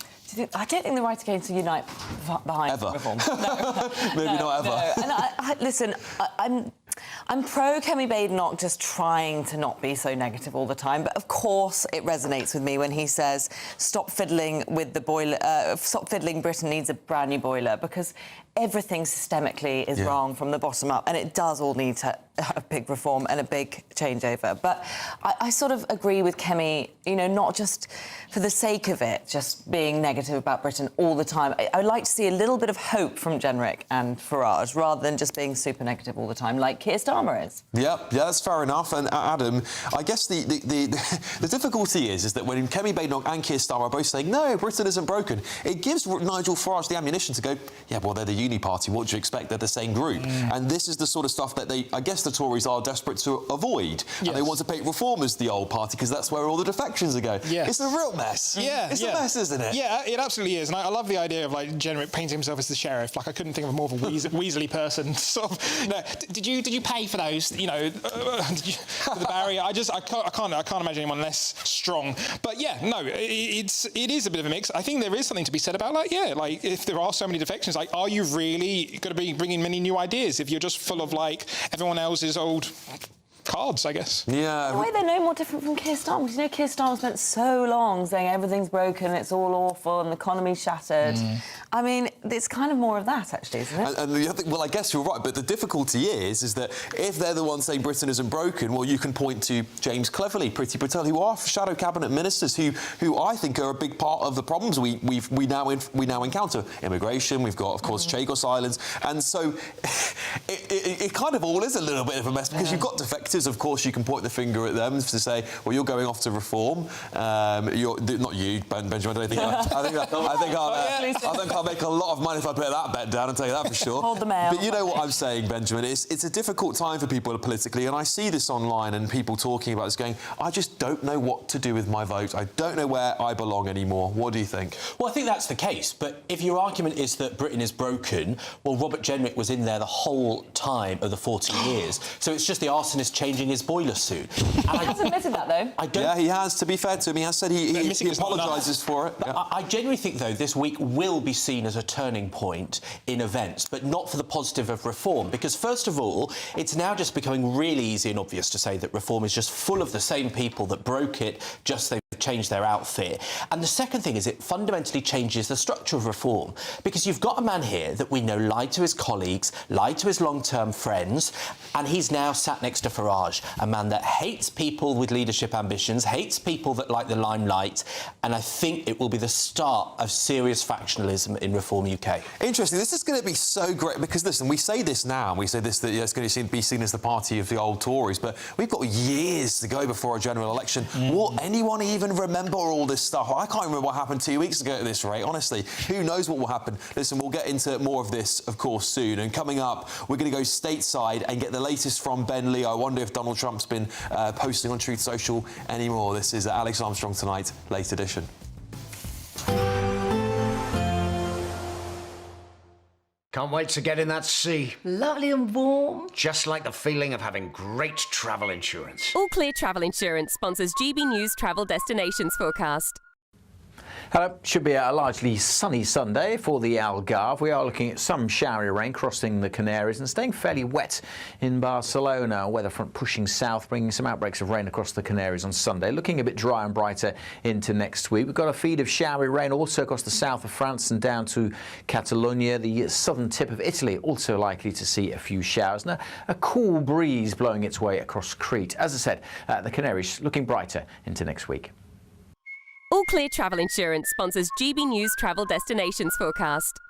I don't think the right are going to unite behind reform. No. Maybe not ever. No. And listen, I'm pro Kemi Badenoch just trying to not be so negative all the time, but of course it resonates with me when he says stop fiddling with the boiler, stop fiddling, Britain needs a brand new boiler, because everything systemically is wrong from the bottom up, and it does all need to a big reform and a big changeover. But I sort of agree with Kemi, you know, not just for the sake of it, just being negative about Britain all the time. I'd like to see a little bit of hope from Genrick and Farage, rather than just being super negative all the time, like Keir Starmer is. Yeah, that's fair enough. And Adam, I guess the difficulty is that when Kemi Badenoch and Keir Starmer are both saying, no, Britain isn't broken, it gives Nigel Farage the ammunition to go, yeah, well, they're the uni party, what do you expect? They're the same group. And this is the sort of stuff that I guess the Tories are desperate to avoid. Yes. And they want to paint Reform as the old party because that's where all the defections are going. Yes. It's a real mess. Yeah, it's a mess, isn't it? Yeah, it absolutely is. And I love the idea of, like, Genrick painting himself as the sheriff. Like, I couldn't think of more of a Weasley person. Sort of, you know, did you pay for those? You know, for the barrier? I can't imagine anyone less strong. But yeah, no, it is a bit of a mix. I think there is something to be said about, like, like, if there are so many defections, like, are you really going to be bringing many new ideas if you're just full of, like, everyone else's old cards, I guess? Yeah. In a way, they're no more different from Keir Starmer. You know, Keir Starmer spent so long saying everything's broken, it's all awful, and the economy's shattered. I mean, it's kind of more of that, actually, isn't it? And the other, well, I guess you're right, but the difficulty is that if they're the ones saying Britain isn't broken, well, you can point to James Cleverly, Priti Patel, who are shadow cabinet ministers, who I think are a big part of the problems we now encounter. Immigration, we've got, of course, Chagos Islands, and so it kind of all is a little bit of a mess because you've got defectives. Of course, you can point the finger at them to say, well, you're going off to Reform. Not you, Benjamin. I think I'll make a lot of money if I put that bet down, and tell you that for sure. Hold the mail. But you know what I'm saying, Benjamin? It's a difficult time for people politically, and I see this online and people talking about this going, I just don't know what to do with my vote. I don't know where I belong anymore. What do you think? Well, I think that's the case. But if your argument is that Britain is broken, well, Robert Genrick was in there the whole time of the 40 years. So it's just the arsonist changing his boiler suit. He has admitted that, though. Yeah, he has, to be fair to him. He has said he apologises for it. Yeah. I genuinely think, though, this week will be seen as a turning point in events, but not for the positive of Reform, because, first of all, it's now just becoming really easy and obvious to say that Reform is just full of the same people that broke it, just they've changed their outfit. And the second thing is it fundamentally changes the structure of Reform, because you've got a man here that we know lied to his colleagues, lied to his long-term friends, and he's now sat next to Farage, a man that hates people with leadership ambitions, hates people that like the limelight, and I think it will be the start of serious factionalism in Reform UK. Interesting. This is going to be so great because, listen, we say this now, we say this that it's going to be seen as the party of the old Tories, but we've got years to go before a general election. Will anyone even remember all this stuff? I can't remember what happened 2 weeks ago at this rate, honestly. Who knows what will happen? Listen, we'll get into more of this, of course, soon. And coming up, we're going to go stateside and get the latest from Ben Lee. I wonder if Donald Trump's been posting on Truth Social anymore. This is Alex Armstrong Tonight, late edition. Can't wait to get in that sea. Lovely and warm. Just like the feeling of having great travel insurance. All Clear Travel Insurance sponsors GB News Travel Destinations Forecast. Hello. Should be a largely sunny Sunday for the Algarve. We are looking at some showery rain crossing the Canaries and staying fairly wet in Barcelona. Weather front pushing south, bringing some outbreaks of rain across the Canaries on Sunday. Looking a bit dry and brighter into next week. We've got a feed of showery rain also across the south of France and down to Catalonia. The southern tip of Italy also likely to see a few showers. And a cool breeze blowing its way across Crete. As I said, the Canaries looking brighter into next week. All Clear Travel Insurance sponsors GB News Travel Destinations Forecast.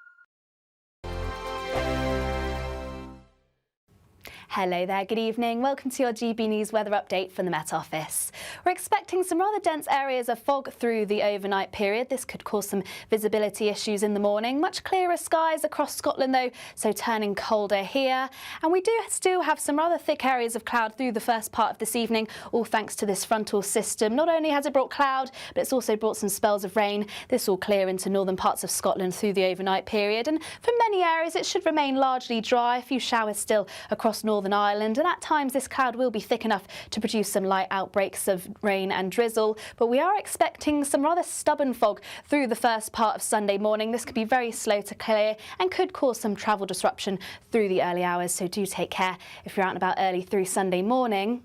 Hello there, good evening. Welcome to your GB News weather update from the Met Office. We're expecting some rather dense areas of fog through the overnight period. This could cause some visibility issues in the morning. Much clearer skies across Scotland though, so turning colder here. And we do still have some rather thick areas of cloud through the first part of this evening, all thanks to this frontal system. Not only has it brought cloud, but it's also brought some spells of rain. This will clear into northern parts of Scotland through the overnight period. And for many areas, it should remain largely dry. A few showers still across northern Northern Ireland, and at times this cloud will be thick enough to produce some light outbreaks of rain and drizzle, but we are expecting some rather stubborn fog through the first part of Sunday morning. This could be very slow to clear and could cause some travel disruption through the early hours, so do take care if you're out and about early through Sunday morning.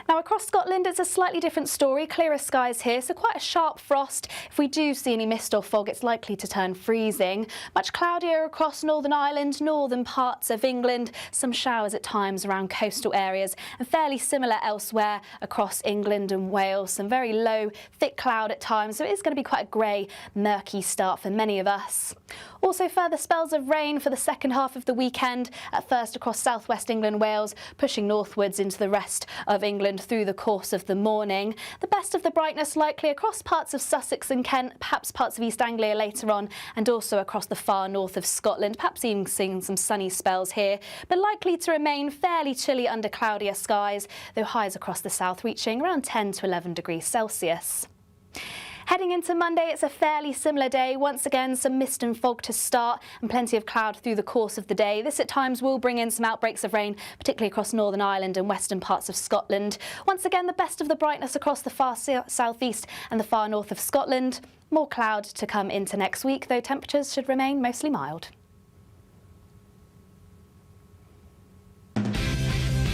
Now across Scotland it's a slightly different story. Clearer skies here, so quite a sharp frost. If we do see any mist or fog, it's likely to turn freezing. Much cloudier across Northern Ireland, northern parts of England, some showers at times around coastal areas, and fairly similar elsewhere across England and Wales. Some very low, thick cloud at times, so it is going to be quite a grey, murky start for many of us. Also further spells of rain for the second half of the weekend, at first across southwest England, Wales, pushing northwards into the rest of England through the course of the morning. The best of the brightness likely across parts of Sussex and Kent, perhaps parts of East Anglia later on, and also across the far north of Scotland, perhaps even seeing some sunny spells here, but likely to remain fairly chilly under cloudier skies, though highs across the south reaching around 10 to 11 degrees Celsius. Heading into Monday, it's a fairly similar day. Once again, some mist and fog to start and plenty of cloud through the course of the day. This at times will bring in some outbreaks of rain, particularly across Northern Ireland and western parts of Scotland. Once again, the best of the brightness across the far southeast and the far north of Scotland. More cloud to come into next week, though temperatures should remain mostly mild.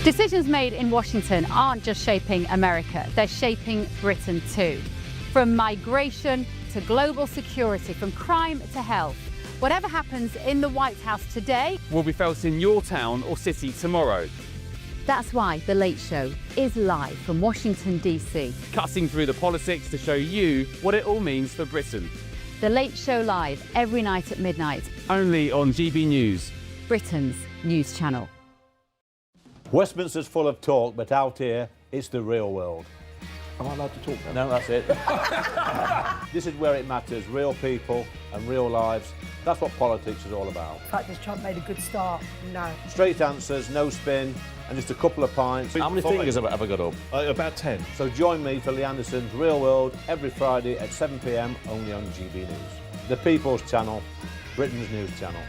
Decisions made in Washington aren't just shaping America, they're shaping Britain too. From migration to global security, from crime to health. Whatever happens in the White House today will be felt in your town or city tomorrow. That's why The Late Show is live from Washington, D.C. Cutting through the politics to show you what it all means for Britain. The Late Show live every night at midnight. Only on GB News, Britain's news channel. Westminster's full of talk, but out here, it's the real world. Am I allowed to talk No, now? that's it. This is where it matters, real people and real lives. That's what politics is all about. The fact has Trump made a good start? No. Straight answers, no spin, and just a couple of pints. How many fingers have I got up? About 10. So join me for Lee Anderson's Real World every Friday at 7 p.m. only on GB News. The People's Channel, Britain's news channel.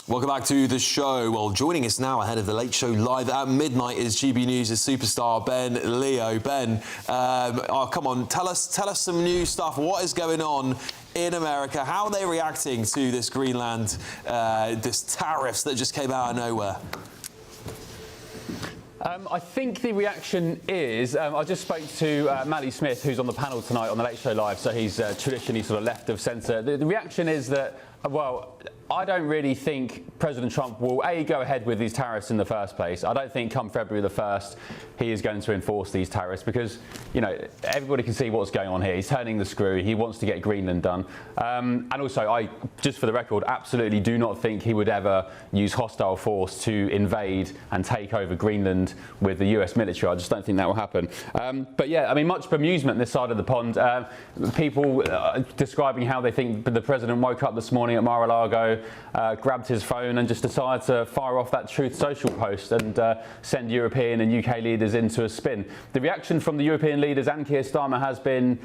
Welcome back to the show. Well, joining us now ahead of the Late Show live at midnight is GB News' superstar Ben Leo. Ben, come on, tell us some new stuff. What is going on in America? How are they reacting to this Greenland, this tariffs that just came out of nowhere? I think the reaction is, I just spoke to Mally Smith, who's on the panel tonight on the Late Show Live, so he's traditionally sort of left of centre. The reaction is that, well, I don't really think President Trump will, A, go ahead with these tariffs in the first place. I don't think come February the 1st he is going to enforce these tariffs because, you know, everybody can see what's going on here. He's turning the screw. He wants to get Greenland done. And also, I, just for the record, absolutely do not think he would ever use hostile force to invade and take over Greenland with the US military. I just don't think that will happen. But yeah, I mean, much bemusement this side of the pond. People describing how they think the president woke up this morning at Mar-a-Lago, grabbed his phone and just decided to fire off that Truth Social post and send European and UK leaders into a spin. The reaction from the European leaders and Keir Starmer has been,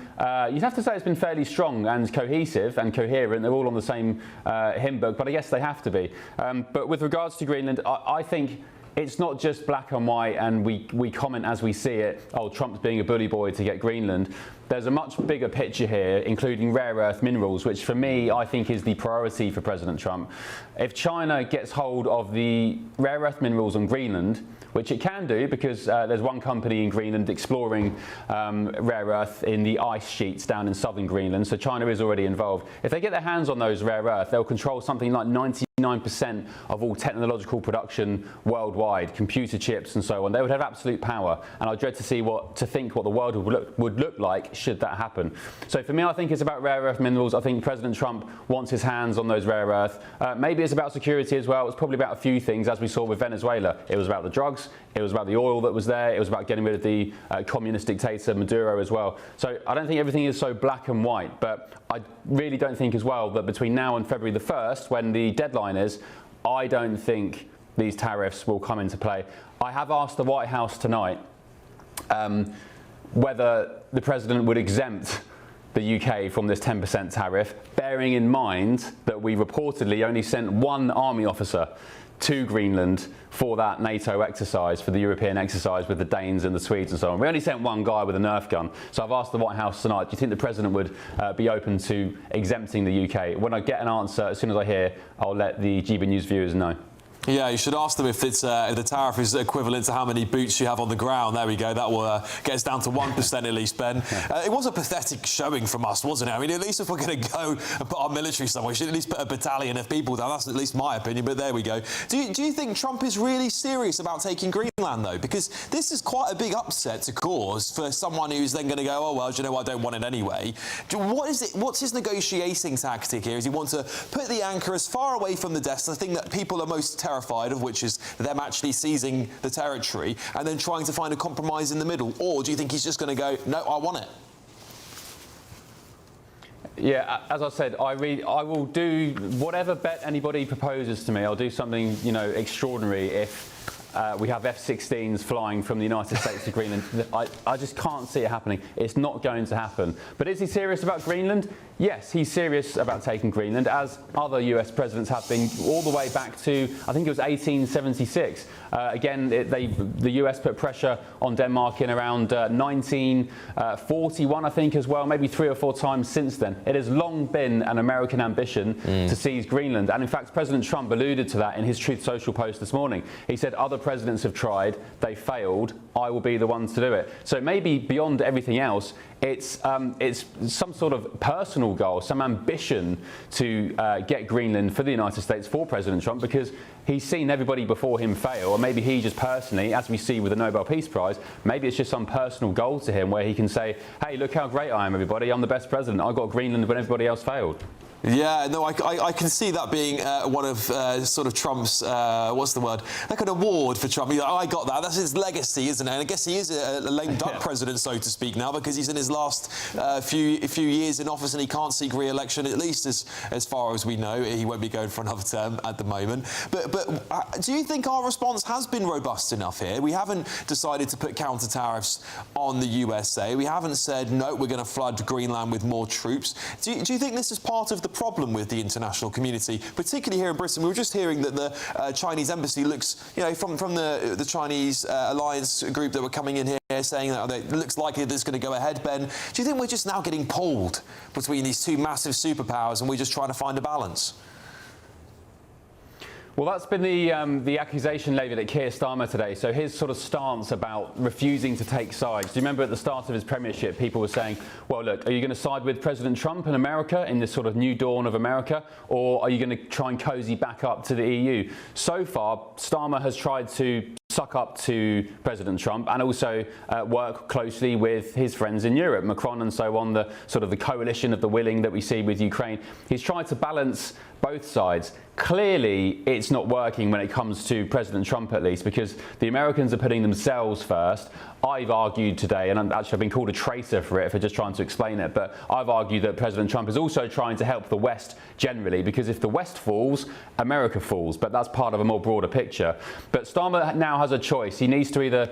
you'd have to say it's been fairly strong and cohesive and coherent. They're all on the same hymn book, but I guess they have to be. But with regards to Greenland, I think it's not just black and white and we comment as we see it, oh, Trump's being a bully boy to get Greenland. There's a much bigger picture here, including rare earth minerals, which for me, I think is the priority for President Trump. If China gets hold of the rare earth minerals on Greenland, which it can do because there's one company in Greenland exploring rare earth in the ice sheets down in southern Greenland, so China is already involved. If they get their hands on those rare earth, they'll control something like 99% of all technological production worldwide, computer chips and so on. They would have absolute power, and I dread to see what the world would look like should that happen. So for me, I think it's about rare earth minerals. I think President Trump wants his hands on those rare earth. Maybe it's about security as well. It's probably about a few things, as we saw with Venezuela. It was about the drugs, it was about the oil that was there, it was about getting rid of the communist dictator Maduro as well. So I don't think everything is so black and white, but I really don't think as well that between now and February the 1st, when the deadline is, I don't think these tariffs will come into play. I have asked the White House tonight whether the president would exempt the UK from this 10% tariff, bearing in mind that we reportedly only sent one army officer to Greenland for that NATO exercise, for the European exercise with the Danes and the Swedes and so on. We only sent one guy with a Nerf gun. So I've asked the White House tonight, do you think the President would be open to exempting the UK? When I get an answer, as soon as I hear, I'll let the GBNews viewers know. Yeah, you should ask them if it's if the tariff is equivalent to how many boots you have on the ground. There we go. That will get us down to 1% at least, Ben. It was a pathetic showing from us, wasn't it? I mean, at least if we're going to go and put our military somewhere, we should at least put a battalion of people down. That's at least my opinion, but there we go. Do you think Trump is really serious about taking Greenland, though? Because this is quite a big upset to cause for someone who's then going to go, oh, well, do you know what, I don't want it anyway. What is it? What's his negotiating tactic here? Is he want to put the anchor as far away from the desk, the thing that people are most terrified of, which is them actually seizing the territory, and then trying to find a compromise in the middle? Or do you think he's just going to go, no, I want it? Yeah, as I said, I will do whatever bet anybody proposes to me. I'll do something, you know, extraordinary if we have F-16s flying from the United States to Greenland. I just can't see it happening. It's not going to happen. But is he serious about Greenland? Yes, he's serious about taking Greenland, as other US presidents have been, all the way back to, I think it was 1876. Again, the US put pressure on Denmark in around 1941, I think, as well, maybe 3 or 4 times since then. It has long been an American ambition to seize Greenland. And in fact, President Trump alluded to that in his Truth Social post this morning. He said, other presidents have tried, they failed, I will be the one to do it. So maybe beyond everything else, it's some sort of personal goal, some ambition to get Greenland for the United States for President Trump, because he's seen everybody before him fail, or maybe he just personally, as we see with the Nobel Peace Prize, maybe it's just some personal goal to him where he can say, hey, look how great I am, everybody, I'm the best president, I got Greenland when everybody else failed. Yeah, no, I can see that being one of sort of Trump's, what's the word, like an award for Trump. Like, oh, I got that. That's his legacy, isn't it? And I guess he is a lame duck president, so to speak, now, because he's in his last few years in office and he can't seek re-election, at least as far as we know. He won't be going for another term at the moment. But do you think our response has been robust enough here? We haven't decided to put counter tariffs on the USA. We haven't said, no, we're going to flood Greenland with more troops. Do you think this is part of the problem with the international community, particularly here in Britain? We were just hearing that the Chinese embassy looks, you know, from the Chinese alliance group that were coming in here saying that it looks likely that it's going to go ahead, Ben. Do you think we're just now getting pulled between these two massive superpowers and we're just trying to find a balance? Well, that's been the accusation levied at Keir Starmer today. So his sort of stance about refusing to take sides. Do you remember at the start of his premiership, people were saying, well, look, are you going to side with President Trump and America in this sort of new dawn of America, or are you going to try and cozy back up to the EU? So far, Starmer has tried to suck up to President Trump and also work closely with his friends in Europe, Macron and so on, the sort of the coalition of the willing that we see with Ukraine. He's tried to balance both sides. Clearly, it's not working when it comes to President Trump, at least, because the Americans are putting themselves first. I've argued today, and I've been called a traitor for it, for just trying to explain it, but I've argued that President Trump is also trying to help the West generally, because if the West falls, America falls. But that's part of a more broader picture. But Starmer now has a choice. He needs to either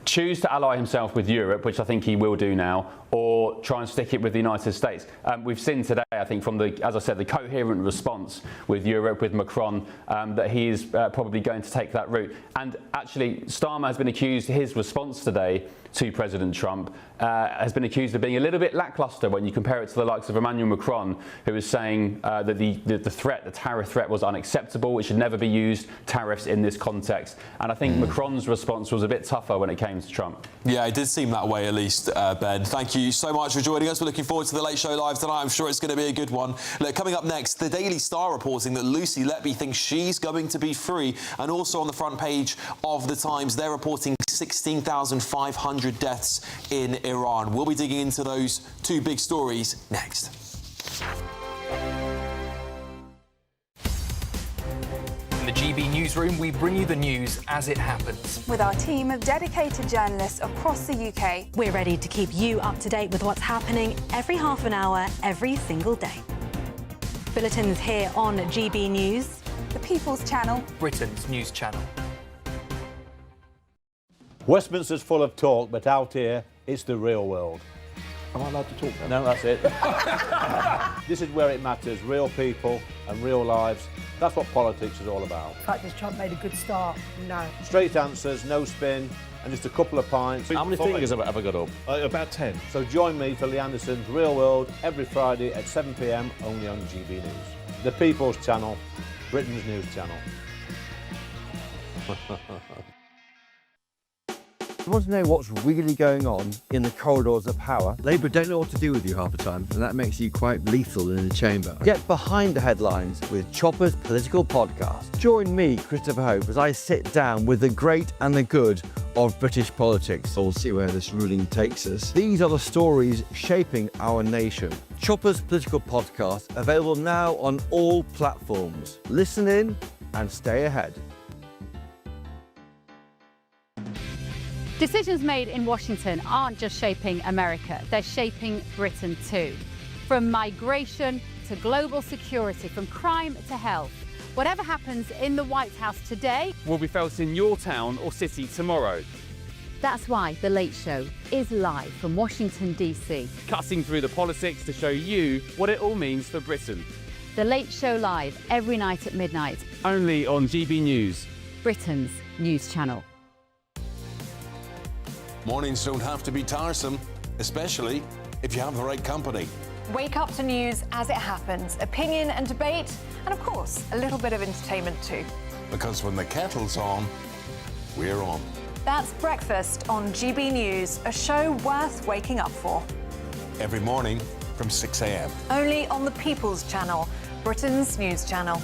choose to ally himself with Europe, which I think he will do now, or try and stick it with the United States. We've seen today, I think, from the, as I said, the coherent response with Europe, with Macron, that he is probably going to take that route. And actually, Starmer has been accused, his response today to President Trump has been accused of being a little bit lackluster when you compare it to the likes of Emmanuel Macron, who was saying that the tariff threat was unacceptable. It should never be used, tariffs in this context. And I think Macron's response was a bit tougher when it came to Trump. Yeah, it did seem that way, at least, Ben. Thank you so much for joining us. We're looking forward to the Late Show Live tonight. I'm sure it's going to be a good one. Look, coming up next, the Daily Star reporting that Lucy Letby thinks she's going to be free. And also on the front page of the Times, they're reporting 16,500 deaths in Iran. We'll be digging into those two big stories next. In the GB Newsroom, we bring you the news as it happens. With our team of dedicated journalists across the UK, we're ready to keep you up to date with what's happening every half an hour, every single day. Bulletins here on GB News, the People's Channel, Britain's news channel. Westminster's full of talk, but out here, it's the real world. Am I allowed to talk now? No, that's it. This is where it matters. Real people and real lives. That's what politics is all about. The fact that Trump made a good start, no. Straight answers, no spin, and just a couple of pints. How many fingers have I got up? About 10. So join me for Lee Anderson's Real World every Friday at 7 p.m. only on GB News. The People's Channel, Britain's news channel. You want to know what's really going on in the corridors of power? Labour don't know what to do with you half the time, and that makes you quite lethal in the chamber. Get behind the headlines with Chopper's political podcast. Join me, Christopher Hope, as I sit down with the great and the good of British politics. We'll see where this ruling takes us. These are the stories shaping our nation. Chopper's political podcast, available now on all platforms. Listen in and stay ahead. Decisions made in Washington aren't just shaping America, they're shaping Britain too. From migration to global security, from crime to health. Whatever happens in the White House today will be felt in your town or city tomorrow. That's why The Late Show is live from Washington, D.C. Cutting through the politics to show you what it all means for Britain. The Late Show live every night at midnight. Only on GB News, Britain's news channel. Mornings don't have to be tiresome, especially if you have the right company. Wake up to news as it happens, opinion and debate, and of course, a little bit of entertainment too. Because when the kettle's on, we're on. That's Breakfast on GB News, a show worth waking up for. Every morning from 6 a.m. Only on the People's Channel, Britain's news channel.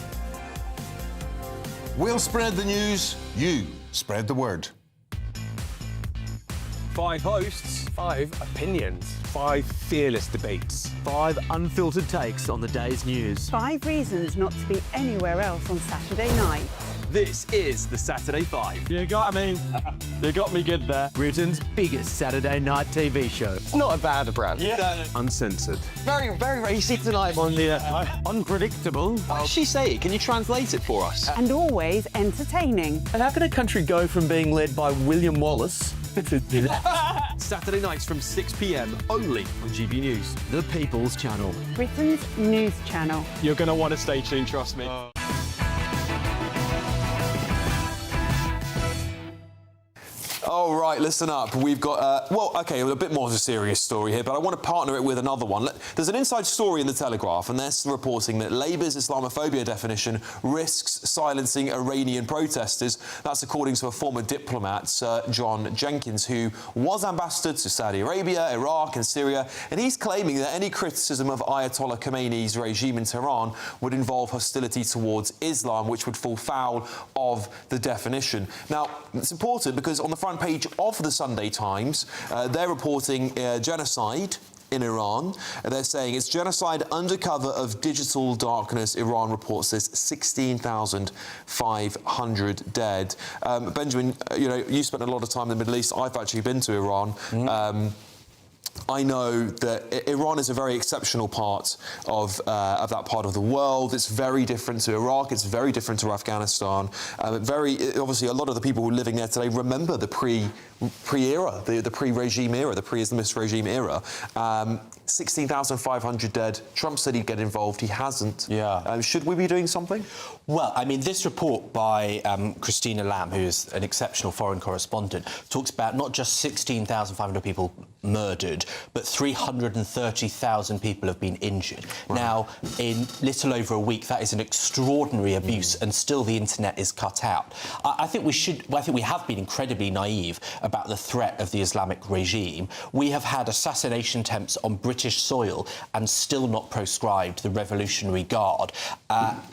We'll spread the news, you spread the word. 5 hosts, 5 opinions, 5 fearless debates, 5 unfiltered takes on the day's news. 5 reasons not to be anywhere else on Saturday night. This is the Saturday 5. You got me good there. Britain's biggest Saturday night TV show. It's not a bad brand. Yeah. Uncensored. Very, very racy tonight. On the unpredictable. What did she say? Can you translate it for us? And always entertaining. And how can a country go from being led by William Wallace Saturday nights from 6 p.m. only on GB News, the People's Channel. Britain's news channel. You're going to want to stay tuned, trust me. All right, listen up. We've got, a bit more of a serious story here, but I want to partner it with another one. There's an inside story in The Telegraph, and they're reporting that Labour's Islamophobia definition risks silencing Iranian protesters. That's according to a former diplomat, Sir John Jenkins, who was ambassador to Saudi Arabia, Iraq and Syria, and he's claiming that any criticism of Ayatollah Khomeini's regime in Tehran would involve hostility towards Islam, which would fall foul of the definition. Now, it's important because on the front page of the Sunday Times, they're reporting genocide in Iran. They're saying it's genocide under cover of digital darkness. Iran reports there's 16,500 dead. Benjamin, you spent a lot of time in the Middle East. I've actually been to Iran. I know that Iran is a very exceptional part of that part of the world. It's very different to Iraq. It's very different to Afghanistan. Obviously, a lot of the people who are living there today remember the pre-era, the pre-regime era, the pre-Islamist regime era. 16,500 dead. Trump said he'd get involved. He hasn't. Yeah. Should we be doing something? Well, I mean, this report by Christina Lamb, who is an exceptional foreign correspondent, talks about not just 16,500 people murdered, but 330,000 people have been injured. Right. Now, in little over a week, that is an extraordinary abuse, and still the internet is cut out. I think we have been incredibly naive about the threat of the Islamic regime. We have had assassination attempts on British soil and still not proscribed the Revolutionary Guard.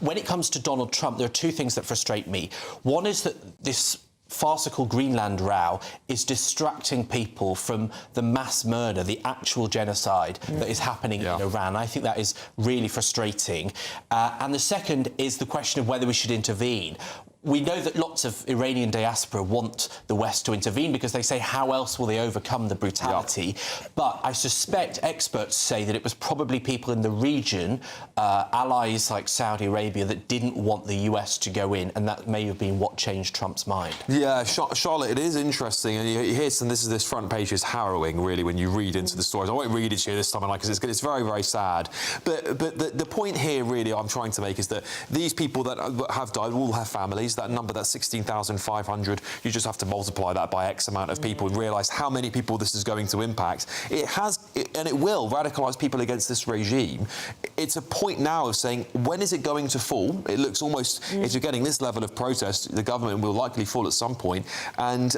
When it comes to Donald Trump, there are 2 things that frustrate me. One is that this farcical Greenland row is distracting people from the mass murder, the actual genocide that is happening in Iran. I think that is really frustrating. And the second is the question of whether we should intervene. we know that lots of Iranian diaspora want the West to intervene because they say, how else will they overcome the brutality? But I suspect experts say that it was probably people in the region, allies like Saudi Arabia, that didn't want the US to go in, and that may have been what changed Trump's mind. Yeah, Charlotte, it is interesting, and you hear some. This front page is harrowing, really, when you read into the stories. I won't read it to you this time, because it's very, very sad. But the point here, really, I'm trying to make is that these people that have died will have families. That number, that's 16,500. You just have to multiply that by X amount of people and realise how many people this is going to impact. It has, and it will radicalise people against this regime. It's a point now of saying, when is it going to fall? It looks almost, if you're getting this level of protest, the government will likely fall at some point. And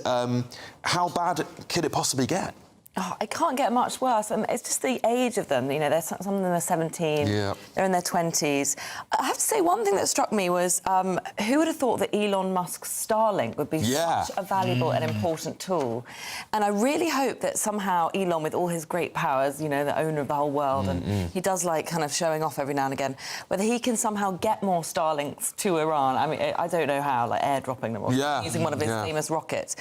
how bad could it possibly get? Oh, it can't get much worse. It's just the age of them. You know, some of them are 17. Yeah. They're in their 20s. I have to say, one thing that struck me was who would have thought that Elon Musk's Starlink would be such a valuable and important tool? And I really hope that somehow Elon, with all his great powers, you know, the owner of the whole world, and he does like kind of showing off every now and again, whether he can somehow get more Starlinks to Iran. I mean, I don't know how, like airdropping them or using one of his famous rockets.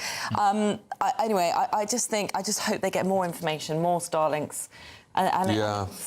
Anyway, I just hope they get more information, more Starlinks, and it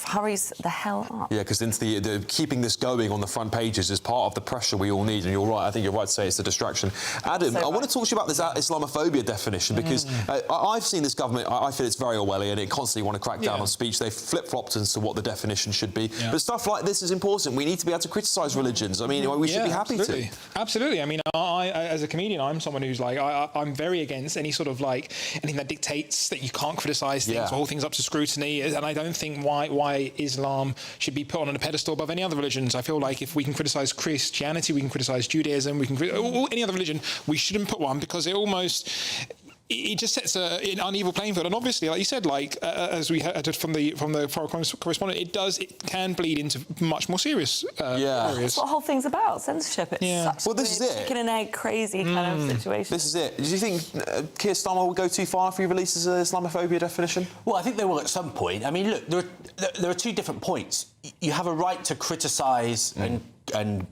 hurries the hell up. Yeah, because the keeping this going on the front pages is part of the pressure we all need, and you're right, I think you're right to say it's a distraction. Adam, I want to talk to you about this Islamophobia definition, because I've seen this government, I feel it's very Orwellian, and constantly want to crack down on speech. They've flip-flopped as to what the definition should be. But stuff like this is important. We need to be able to criticise religions. I mean, we should be happy to. Absolutely. I mean, I as a comedian, I'm someone who's like, I'm very against any sort of like, anything that dictates that you can't criticise things, or hold things up to scrutiny, and I don't think why Islam should be put on a pedestal above any other religions. I feel like if we can criticise Christianity, we can criticise Judaism, we can any other religion, we shouldn't put one, because it just sets an uneven playing field. And obviously, like you said, like as we heard from the foreign correspondent, it can bleed into much more serious areas. That's what the whole thing's about, censorship. It's such this is it. chicken and egg crazy kind of situation. This is it. Do you think Keir Starmer will go too far if he releases an Islamophobia definition? Well, I think they will at some point. I mean, look, there are two different points. You have a right to criticise and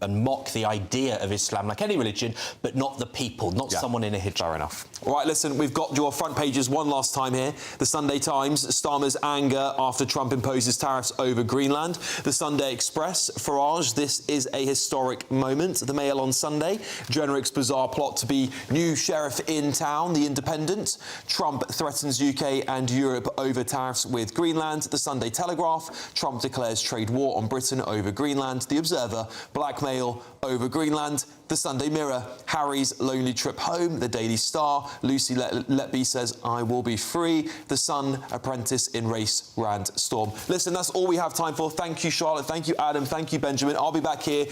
mock the idea of Islam, like any religion, but not the people, not someone in a hijab. Fair enough. All right, listen, we've got your front pages one last time here. The Sunday Times, Starmer's anger after Trump imposes tariffs over Greenland. The Sunday Express, Farage, this is a historic moment. The Mail on Sunday, Jenrick's bizarre plot to be new sheriff in town. The Independent, Trump threatens UK and Europe over tariffs with Greenland. The Sunday Telegraph, Trump declares trade war on Britain over Greenland. The Observer, blackmail over Greenland. The Sunday Mirror, Harry's lonely trip home. The Daily Star, Lucy Letby says, I will be free. The Sun, apprentice in race rand storm. Listen, that's all we have time for. Thank you, Charlotte. Thank you, Adam. Thank you, Benjamin. I'll be back here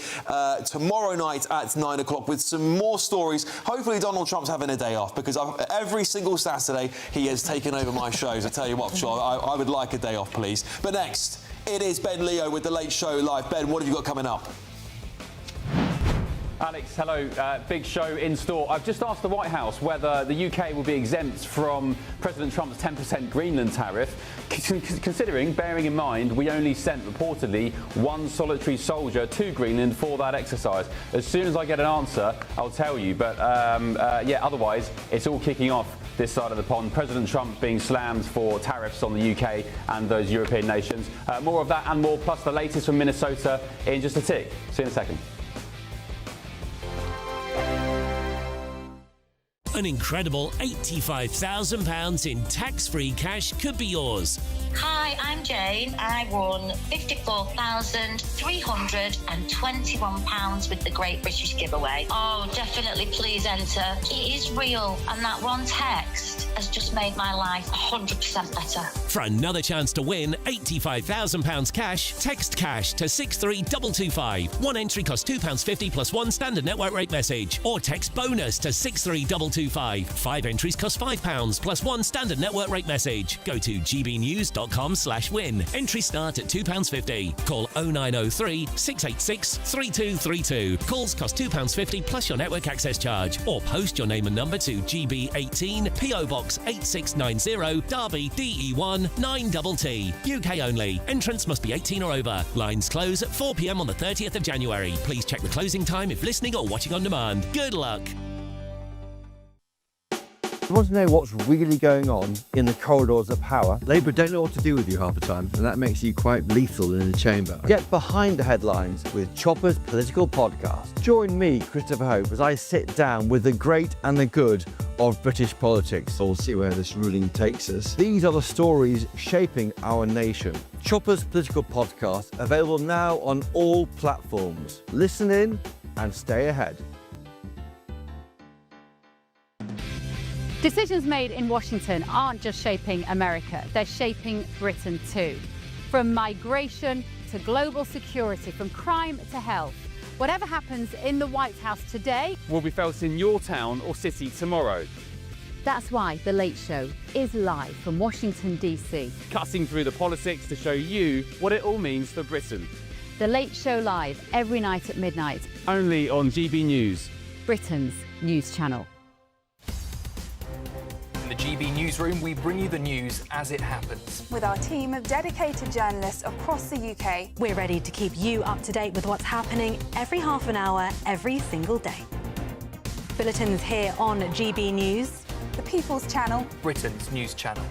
tomorrow night at 9 o'clock with some more stories. Hopefully Donald Trump's having a day off, because every single Saturday he has taken over my shows. I tell you what, Charlotte, I would like a day off, please. But next, it is Ben Leo with The Late Show Live. Ben, what have you got coming up? Alex, hello. Big show in store. I've just asked the White House whether the UK will be exempt from President Trump's 10% Greenland tariff, considering, bearing in mind, we only sent reportedly one solitary soldier to Greenland for that exercise. As soon as I get an answer, I'll tell you. But otherwise, it's all kicking off this side of the pond. President Trump being slammed for tariffs on the UK and those European nations. More of that and more, plus the latest from Minnesota in just a tick. See you in a second. An incredible £85,000 in tax-free cash could be yours. Hi, I'm Jane. I won £54,321 with the Great British Giveaway. Oh, definitely please enter. It is real, and that one text has just made my life 100% better. For another chance to win £85,000 cash, text cash to 63225. One entry costs £2.50 plus one standard network rate message. Or text bonus to 63225. 5 entries cost £5 plus one standard network rate message. Go to gbnews.com/win. Entries start at £2.50. Call 0903 686 3232. Calls cost £2.50 plus your network access charge. Or post your name and number to GB18 PO Box Box 8690, Derby DE1 9TT. UK only. Entrance must be 18 or over. Lines close at 4 p.m. on the 30th of January. Please check the closing time if listening or watching on demand. Good luck. You want to know what's really going on in the corridors of power? Labour don't know what to do with you half the time, and that makes you quite lethal in the chamber. Get behind the headlines with Chopper's political podcast. Join me, Christopher Hope, as I sit down with the great and the good of British politics. We'll see where this ruling takes us. These are the stories shaping our nation. Chopper's political podcast, available now on all platforms. Listen in and stay ahead. Decisions made in Washington aren't just shaping America, they're shaping Britain too. From migration to global security, from crime to health. Whatever happens in the White House today will be felt in your town or city tomorrow. That's why The Late Show is live from Washington, D.C. Cutting through the politics to show you what it all means for Britain. The Late Show live every night at midnight. Only on GB News, Britain's news channel. In the GB newsroom, we bring you the news as it happens. With our team of dedicated journalists across the UK, we're ready to keep you up to date with what's happening every half an hour, every single day. Bulletins here on GB News, the People's Channel, Britain's news channel.